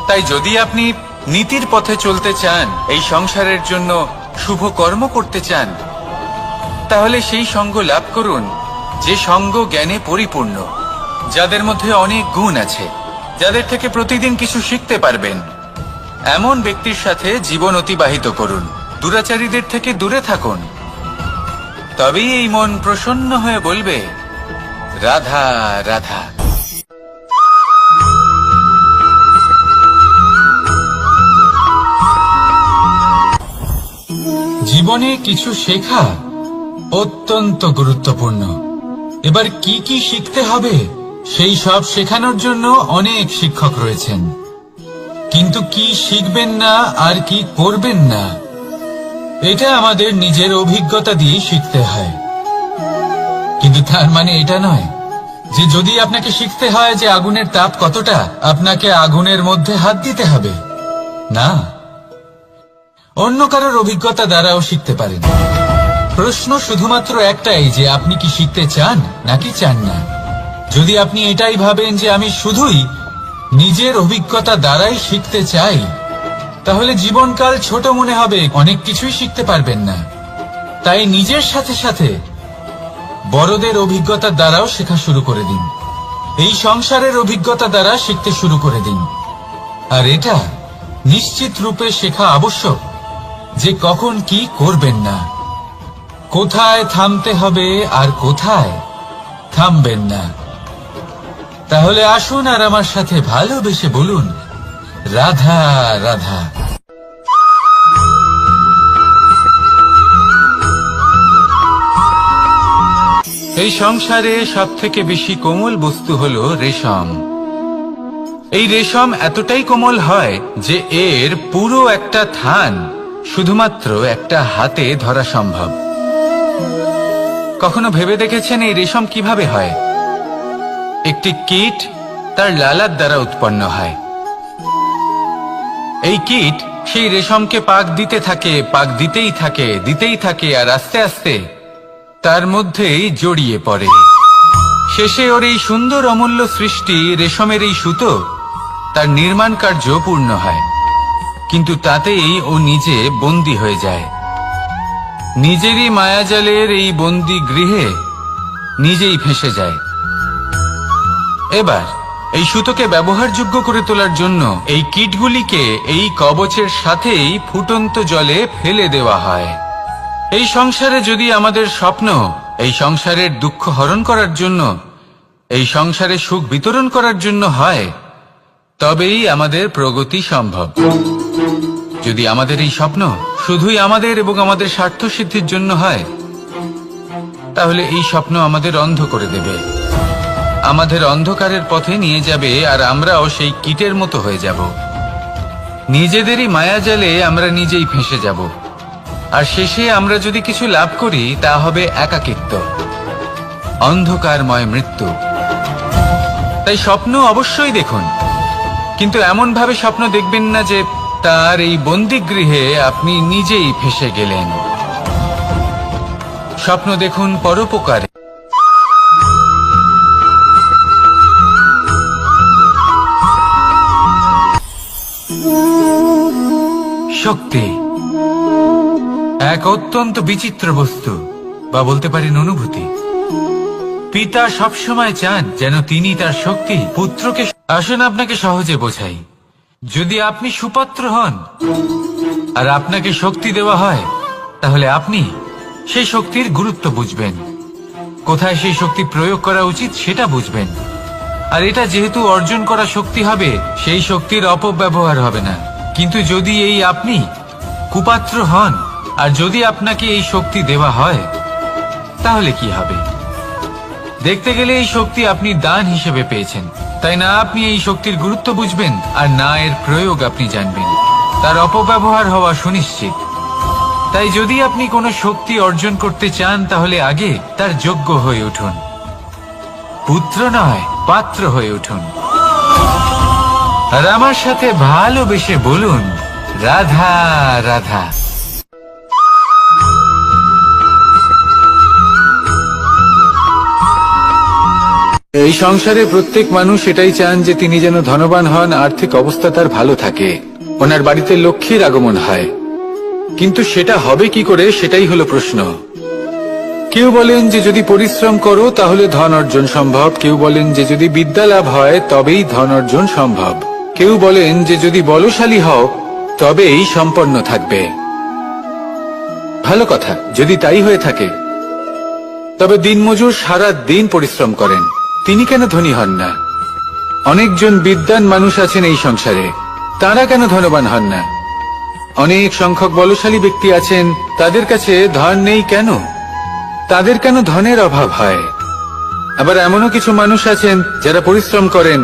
A: তাই যদি আপনি নীতির পথে চলতে চান, এই সংসারের জন্য শুভ কর্ম করতে চান, তাহলে সেই সঙ্গ লাভ করুন যে সঙ্গ জ্ঞানে পরিপূর্ণ, যাদের মধ্যে অনেক গুণ আছে, যাদের থেকে প্রতিদিন কিছু শিখতে পারবেন। এমন ব্যক্তির সাথে জীবন অতিবাহিত করুন, দুরাচারীদের থেকে দূরে থাকুন। তবেই এই মন প্রসন্ন হয়ে বলবে, রাধা রাধা। জীবনে কিছু শেখা অত্যন্ত গুরুত্বপূর্ণ। এবার কি কি শিখতে হবে সেই সব শেখানোর জন্য অনেক শিক্ষক রয়েছেন, কিন্তু কি শিখবেন না আর কি করবেন না এটা আমাদের নিজের অভিজ্ঞতা দিয়ে শিখতে হয়। কিন্তু তার মানে এটা নয় যে যদি আপনাকে শিখতে হয় যে আগুনের তাপ কতটা, আপনাকে আগুনের মধ্যে হাত দিতে হবে। না, অন্য কারোর অভিজ্ঞতা দ্বারাও শিখতে পারেন। প্রশ্ন শুধুমাত্র একটাই যে আপনি কি শিখতে চান নাকি চান না। যদি আপনি এটাই ভাবেন যে আমি শুধুই নিজের অভিজ্ঞতা দ্বারাই শিখতে চাই, তাহলে জীবনকাল ছোট মনে হবে, অনেক কিছুই শিখতে পারবেন না। তাই নিজের সাথে সাথে বড়দের অভিজ্ঞতা দ্বারাও শেখা শুরু করে দিন। এই সংসারের অভিজ্ঞতা দ্বারা শিখতে শুরু করে দিন। আর এটা নিশ্চিত রূপে শেখা আবশ্যক যে কখন কি করবেন না, কোথায় থামতে হবে আর কোথায় থামবেন না। তাহলে আসুন আর আমার সাথে ভালোবেসে বলুন রাধা রাধা। এই সংসারে সবথেকে বেশি কোমল বস্তু হলো রেশম। এই রেশম এতটাই কোমল হয় যে এর পুরো একটা থান শুধুমাত্র একটা হাতে ধরা সম্ভব। কখনো ভেবে দেখেছেন এই রেশম কিভাবে হয়? একটি কীট তার লালার দ্বারা উৎপন্ন হয়। এই কীট সেই রেশমকে পাক দিতে থাকে, পাক দিতেই থাকে আর আস্তে আস্তে তার মধ্যেই জড়িয়ে পড়ে। শেষে ওর এই সুন্দর অমূল্য সৃষ্টি রেশমের এই সুতো তার নির্মাণ কার্য পূর্ণ হয়, কিন্তু তাতেই ও নিজে বন্দী হয়ে যায়। নিজেরই মায়াজালের এই বন্দী গৃহে নিজেই ফেঁসে যায়। এবার এই সুতোকে ব্যবহারযোগ্য করে তোলার জন্য এই কীটগুলিকে এই কবচের সাথেই ফুটন্ত জলে ফেলে দেওয়া হয়। এই সংসারে যদি আমাদের স্বপ্ন এই সংসারের দুঃখ হরণ করার জন্য, এই সংসারে সুখ বিতরণ করার জন্য হয়, তবেই আমাদের প্রগতি সম্ভব। যদি আমাদের এই স্বপ্ন শুধুই আমাদের এবং আমাদের স্বার্থ সিদ্ধির জন্য হয়, তাহলে এই স্বপ্ন আমাদের অন্ধ করে দেবে, আমাদের অন্ধকারের পথে নিয়ে যাবে, আর আমরাও সেই কীটের মতো হয়ে যাব। নিজেদেরই মায়াজালে আমরা নিজেই ফেঁসে যাব, আর শেষে আমরা যদি কিছু লাভ করি তা হবে একাকিত্ব, অন্ধকারময় মৃত্যু। তাই স্বপ্ন অবশ্যই দেখুন, কিন্তু এমন ভাবে স্বপ্ন দেখবেন না যে তার এই বন্দিগৃহে আপনি নিজেই ফেঁসে গেলেন। স্বপ্ন দেখুন পরোপকারে। শক্তি এক অত্যন্ত বিচিত্র বস্তু, বা বলতে পারেন অনুভূতি। পিতা সবসময় চান যেন তিনি তার শক্তি পুত্রকে। আসুন আপনাকে সহজে বোঝাই। যদি আপনি সুপাত্র হন আর আপনাকে শক্তি দেওয়া হয়, তাহলে আপনি সেই শক্তির গুরুত্ব বুঝবেন, কোথায় সেই শক্তি প্রয়োগ করা উচিত সেটা বুঝবেন। আর এটা যেহেতু অর্জন করা শক্তি হবে, সেই শক্তির অপব্যবহার হবে না। কিন্তু যদি এই আপনি কুপাত্র হন আর যদি আপনাকে এই শক্তি দেওয়া হয়, তাহলে কি হবে? দেখতে গেলে এই শক্তি আপনি দান হিসেবে পেয়েছেন, তাই না আপনি এই শক্তির গুরুত্ব বুঝবেন আর না এর প্রয়োগ আপনি জানবেন। তার অপব্যবহার হওয়া সুনিশ্চিত। তাই যদি আপনি কোনো শক্তি অর্জন করতে চান, তাহলে আগে তার যোগ্য হয়ে উঠুন, পুত্র নয় পাত্র হয়ে উঠুন। আর আমার সাথে ভালোবেসে বলুন রাধা রাধা। এই সংসারে প্রত্যেক মানুষ এটাই চান যে তিনি যেন ধনবান হন, আর্থিক অবস্থা তার ভালো থাকে, ওনার বাড়িতে লক্ষ্মীর আগমন হয়। কিন্তু সেটা হবে কি করে, সেটাই হলো প্রশ্ন। কেউ বলেন যে যদি পরিশ্রম করো তাহলে ধন অর্জন সম্ভব, কেউ বলেন যে যদি বিদ্যা লাভ হয় তবেই ধন অর্জন সম্ভব, কেউ বলেন যে যদি বলশালী হও তবেই সম্পন্ন থাকবে। ভালো কথা, যদি তাই হয়ে থাকে, তবে দিনমজুর সারা দিন পরিশ্রম করেন, তিনি কেন ধনী হন না? অনেকজন বিদ্বান মানুষ আছেন এই সংসারে, তারা কেন ধনবান হন না? অনেক সংখ্যক বলশালী ব্যক্তি আছেন, তাদের কাছে ধন নেই কেন? তাদের কেন ধনের অভাব হয়? আবার এমনও কিছু মানুষ আছেন যারা পরিশ্রম করেন,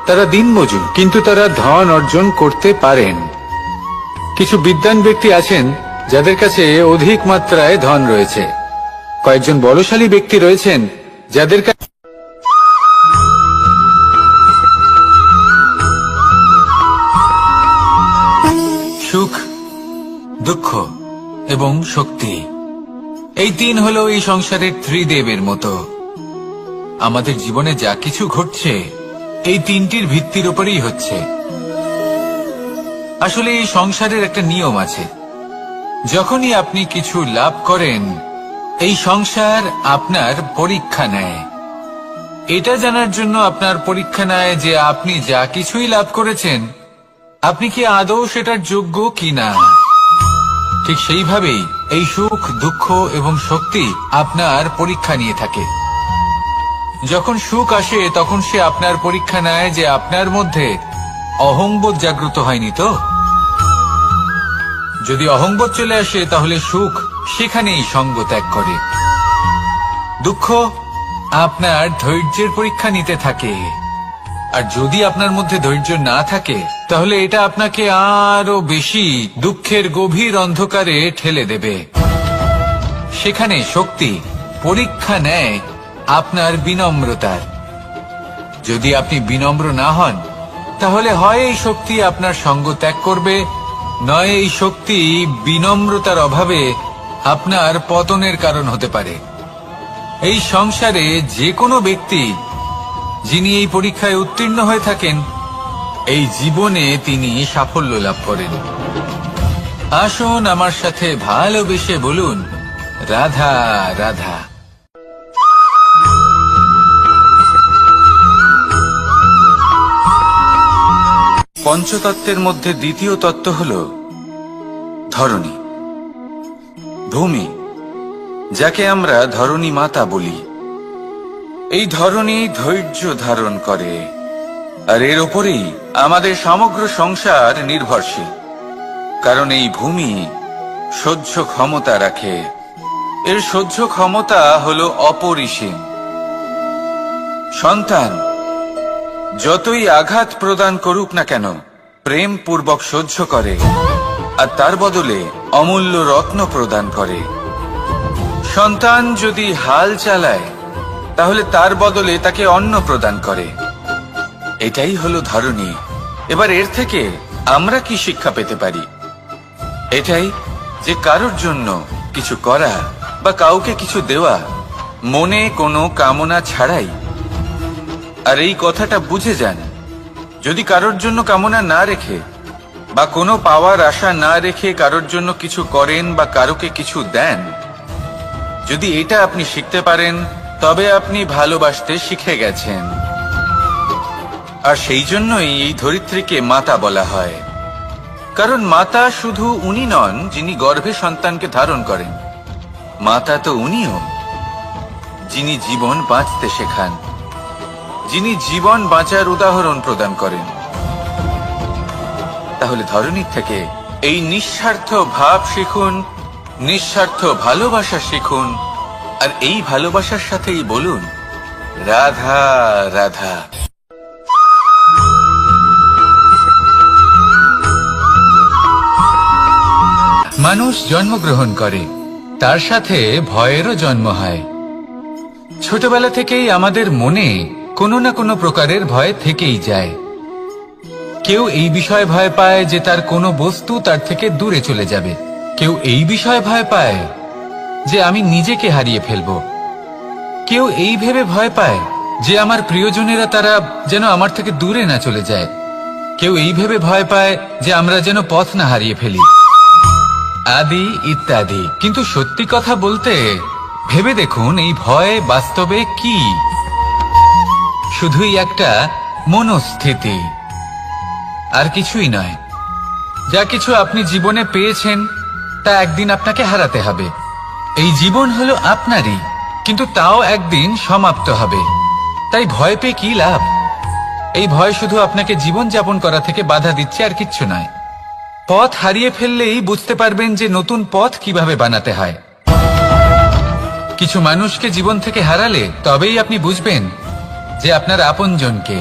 A: তারা দিনমজুর, কিন্তু তারা ধন অর্জন করতে পারেন। কিছু বিদ্বান ব্যক্তি আছেন যাদের কাছে অধিক মাত্রায় ধন রয়েছে। কয়েকজন বলশালী ব্যক্তি রয়েছেন যাদের কাছে সুখ, দুঃখ এবং শক্তি, এই তিন হলো এই সংসারের ত্রিদেবের মতো। আমাদের জীবনে যা কিছু ঘটছে এই তিনটির ভিত্তির উপরেই হচ্ছে। আসলে এই সংসারের একটা নিয়ম আছে, যখনই আপনি কিছু লাভ করেন এই সংসার আপনার পরীক্ষা নেয়। এটা জানার জন্য আপনার পরীক্ষা নেয় যে আপনি যা কিছুই লাভ করেছেন আপনি কি আদৌ সেটার যোগ্য কিনা। ঠিক সেইভাবেই এই সুখ, দুঃখ এবং শক্তি আপনার পরীক্ষা নিয়ে থাকে। যখন সুখ আসে তখন সে আপনার পরীক্ষা নেয় যে আপনার মধ্যে অহংবোধ জাগ্রত হয়নি তো। যদি অহংবোধ চলে আসে তাহলে সুখ সেখানেই সঙ্গ ত্যাগ করে। দুঃখ আপনার ধৈর্যের পরীক্ষা নিতে থাকে, আর যদি আপনার মধ্যে ধৈর্য না থাকে তাহলে এটা আপনাকে আরো বেশি দুঃখের গভীর অন্ধকারে ঠেলে দেবে। সেখানে শক্তি পরীক্ষা নেয় আপনার বিনম্রতার। যদি আপনি বিনম্র না হন তাহলে হয় এই শক্তি আপনার সঙ্গ ত্যাগ করবে, নয় এই শক্তি বিনম্রতার অভাবে আপনার পতনের কারণ হতে পারে। এই সংসারে যে কোনো ব্যক্তি যিনি এই পরীক্ষায় উত্তীর্ণ হয়ে থাকেন এই জীবনে তিনি সাফল্য লাভ করেন। আসুন আমার সাথে ভালোবেসে বলুন, রাধা রাধা। পঞ্চতত্ত্বের মধ্যে দ্বিতীয় তত্ত্ব হল ধরণী, ভূমি, যাকে আমরা ধরণী মাতা বলি। এই ধরণী ধৈর্য ধারণ করে, আর এর ওপরেই আমাদের সমগ্র সংসার নির্ভরশীল। কারণ এই ভূমি সহ্য ক্ষমতা রাখে, এর সহ্য ক্ষমতা হল অপরিসীম। সন্তান যতই আঘাত প্রদান করুক না কেন প্রেম পূর্বক সহ্য করে, আর তার বদলে অমূল্য রত্ন প্রদান করে। সন্তান যদি হাল চালায় তাহলে তার বদলে তাকে অন্ন প্রদান করে। এটাই হলো ধরণী। এবার এর থেকে আমরা কি শিক্ষা পেতে পারি? এটাই যে কারোর জন্য কিছু করা বা কাউকে কিছু দেওয়া মনে কোনো কামনা ছাড়াই। আর এই কথাটা বুঝে যান, যদি কারোর জন্য কামনা না রেখে বা কোনো পাওয়ার আশা না রেখে কারোর জন্য কিছু করেন বা কারোকে কিছু দেন, যদি এটা আপনি শিখতে পারেন তবে আপনি ভালোবাসতে শিখে গেছেন। আর সেই জন্যই এই ধরিত্রীকে মাতা বলা হয়। কারণ মাতা শুধু উনি নন যিনি গর্ভে সন্তানকে ধারণ করেন, মাতা তো উনিও যিনি জীবন বাঁচতে শেখান, যিনি জীবন বাঁচার উদাহরণ প্রদান করেন। তাহলে ধরণীর থেকে এই নিঃস্বার্থ ভাব শিখুন, নিঃস্বার্থ ভালোবাসা শিখুন, আর এই ভালোবাসার সাথেই বলুন, রাধা রাধা। মানুষ জন্মগ্রহণ করে, তার সাথে ভয়েরও জন্ম হয়। ছোটবেলা থেকেই আমাদের মনে কোনো না কোনো প্রকারের ভয় থেকেই যায়। কেউ এই বিষয়ে ভয় পায় যে তার কোনো বস্তু তার থেকে দূরে চলে যাবে, কেউ এই বিষয়ে ভয় পায় যে আমি নিজেকে হারিয়ে ফেলব, কেউ এই ভেবে ভয় পায় যে আমার প্রিয়জনেরা তারা যেন আমার থেকে দূরে না চলে যায়, কেউ এই ভেবে ভয় পায় যে আমরা যেন পথ না হারিয়ে ফেলি, আদি ইত্যাদি। কিন্তু সত্যি কথা বলতে ভেবে দেখুন এই ভয় বাস্তবে কি? শুধুই একটা মনস্থিতি, আর কিছুই নয়। যা কিছু আপনি জীবনে পেয়েছেন তা একদিন আপনাকে হারাতে হবে। এই জীবন হলো আপনারই, কিন্তু তাও একদিন সমাপ্ত হবে, তাই ভয় পেয়ে কি লাভ? এই ভয় শুধু আপনাকে জীবন যাপন করা থেকে বাধা দিচ্ছে, আর কিচ্ছু নয়। পথ হারিয়ে ফেললেই বুঝতে পারবেন যে নতুন পথ কিভাবে বানাতে হয়। কিছু মানুষকে জীবন থেকে হারালে তবেই আপনি বুঝবেন যে আপনার আপনজনকে।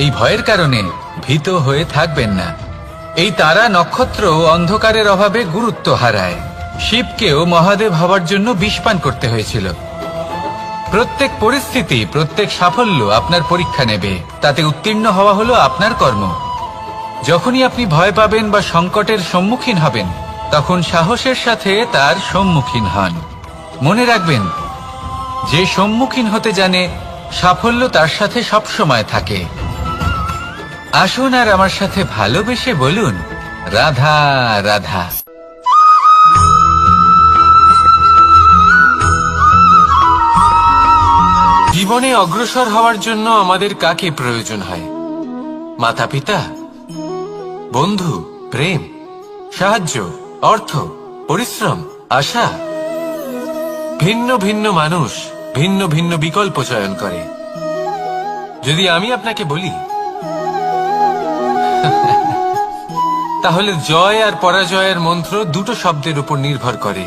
A: এই ভয়ের কারণে ভীত হয়ে থাকবেন না। এই তারা নক্ষত্র অন্ধকারের অভাবে গুরুত্ব হারায়। শিবকেও মহাদেব হওয়ার জন্য বিষপান করতে হয়েছিল। প্রত্যেক পরিস্থিতি, প্রত্যেক সাফল্য আপনার পরীক্ষা নেবে, তাতে উত্তীর্ণ হওয়া হলো আপনার কর্ম। যখনই আপনি ভয় পাবেন বা সংকটের সম্মুখীন হবেন, তখন সাহসের সাথে তার সম্মুখীন হন। মনে রাখবেন, যে সম্মুখীন হতে জানে, সাফল্য তার সাথে সবসময় থাকে। আসুন আর আমার সাথে ভালোবেসে বলুন, রাধা রাধা।
B: জীবনে অগ্রসর হওয়ার জন্য আমাদের কাকে প্রয়োজন হয়? মাতা পিতা, বন্ধু, প্রেম, সাহায্য, অর্থ, পরিশ্রম, আশা। ভিন্ন ভিন্ন মানুষ ভিন্ন ভিন্ন বিকল্প চয়ন করে। যদি আমি আপনাকে বলি, তাহলে জয় আর পরাজয়ের মন্ত্র দুটো শব্দের উপর নির্ভর করে,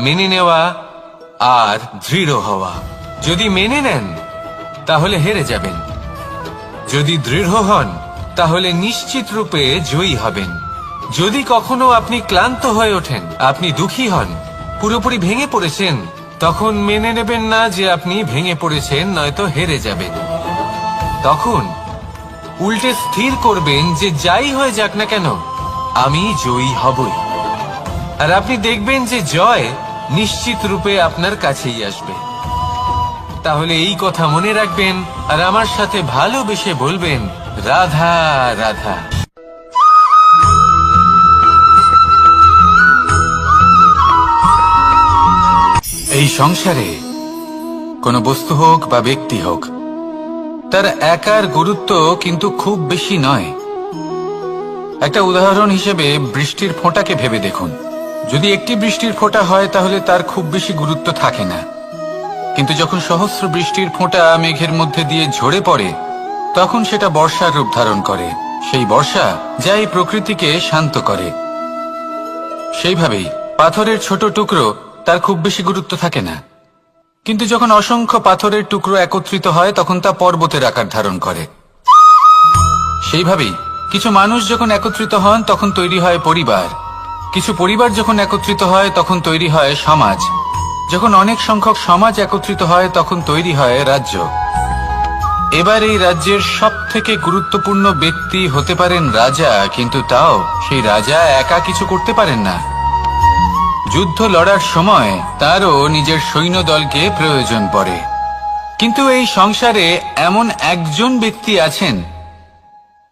B: মেনে নেওয়া আর দৃঢ় হওয়া। যদি মেনে নেন তাহলে হেরে যাবেন, যদি দৃঢ় হন তাহলে নিশ্চিত রূপে জয়ী হবেন। যদি কখনো আপনি ক্লান্ত হয়ে ওঠেন, আপনি দুঃখী হন, পুরোপুরি ভেঙে পড়েছেন, তখন মেনে নেবেন না যে আপনি ভেঙে পড়েছেন, নয়তো হেরে যাবেন। তখন উল্টে স্থির করবেন যে যাই হয়ে যাক না কেন, আমি জয়ী হবই। আর আপনি দেখবেন যে জয় নিশ্চিত রূপে আপনার কাছেই আসবে। তাহলে এই কথা মনে রাখবেন আর আমার সাথে ভালোবেসে বলবেন, রাধা রাধা।
A: এই সংসারে কোনো বস্তু হোক বা ব্যক্তি হোক, তার একার গুরুত্ব কিন্তু খুব বেশি নয়। একটা উদাহরণ হিসেবে বৃষ্টির ফোঁটাকে ভেবে দেখুন। যদি একটি বৃষ্টির ফোঁটা হয় তাহলে তার খুব বেশি গুরুত্ব থাকে না, কিন্তু যখন সহস্র বৃষ্টির ফোঁটা মেঘের মধ্যে দিয়ে ঝরে পড়ে, তখন সেটা বর্ষার রূপ ধারণ করে। সেই বর্ষা যা এই প্রকৃতিকে শান্ত করে। সেইভাবেই পাথরের ছোট টুকরো, তার খুব বেশি গুরুত্ব থাকে না, কিন্তু যখন অসংখ্য পাথরের টুকরো একত্রিত হয় তখন তা পর্বতের আকার ধারণ করে। সেইভাবেই কিছু মানুষ যখন একত্রিত হন তখন তৈরি হয় পরিবার, কিছু পরিবার যখন একত্রিত হয় তখন তৈরি হয় সমাজ, যখন অনেক সংখ্যক সমাজ একত্রিত হয় তখন তৈরি হয় রাজ্য। এবার এই রাজ্যের সবথেকে গুরুত্বপূর্ণ ব্যক্তি হতে পারেন রাজা, কিন্তু তাও সেই রাজা একা কিছু করতে পারেন না। যুদ্ধ লড়ার সময় তারও নিজের সৈন্যদলকে প্রয়োজন পড়ে। কিন্তু এই সংসারে এমন একজন ব্যক্তি আছেন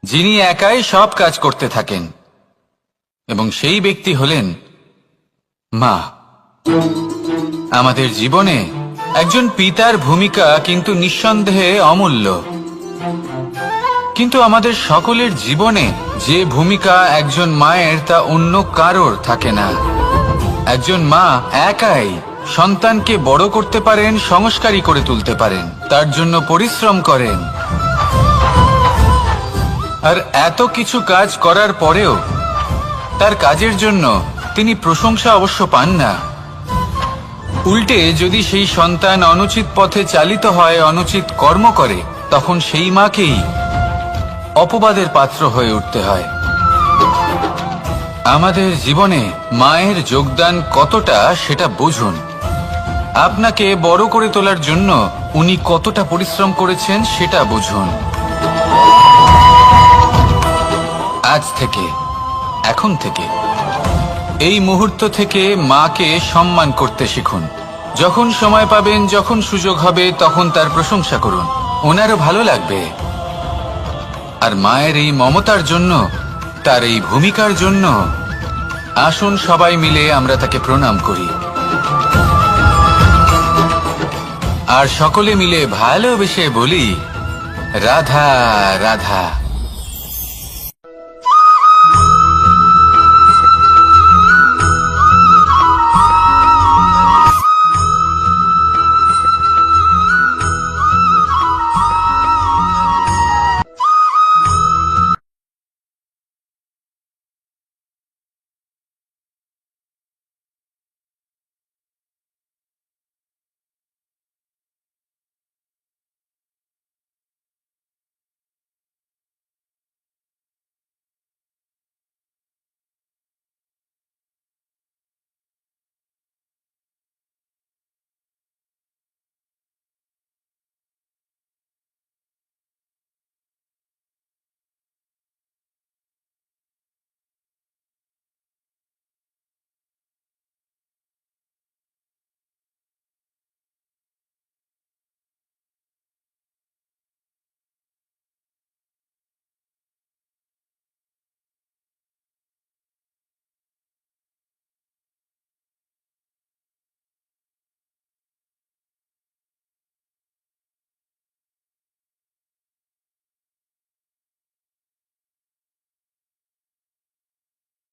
A: যিনি একাই সব কাজ করতে থাকেন, এবং সেই ব্যক্তি হলেন মা। আমাদের জীবনে একজন পিতার ভূমিকা কিন্তু নিঃসন্দেহে অমূল্য, কিন্তু আমাদের সকলের জীবনে যে ভূমিকা একজন মায়ের তা অন্য কারোর থাকে না। একজন মা একাই সন্তানকে বড় করতে পারেন, সংস্কারী করে তুলতে পারেন, তার জন্য পরিশ্রম করেন। আর এত কিছু কাজ করার পরেও তার কাজের জন্য তিনি প্রশংসা অবশ্য পান না। উল্টে যদি সেই সন্তান অনুচিত পথে চালিত হয়, অনুচিত কর্ম করে, তখন সেই মাকেই অপবাদের পাত্র হয়ে উঠতে হয়। আমাদের জীবনে মায়ের যোগদান কতটা সেটা বুঝুন। আপনাকে বড় করে তোলার জন্য উনি কতটা পরিশ্রম করেছেন সেটা বুঝুন। আজ থেকে, এখন থেকে, এই মুহূর্ত থেকে মাকে সম্মান করতে শিখুন। যখন সময় পাবেন, যখন সুযোগ হবে, তখন তার প্রশংসা করুন, ওনারও ভালো লাগবে। আর মায়ের এই মমতার জন্য, তার এই ভূমিকার জন্য আসুন সবাই মিলে আমরা তাকে প্রণাম করি, আর সকলে মিলে ভালোবেসে বলি, রাধা রাধা।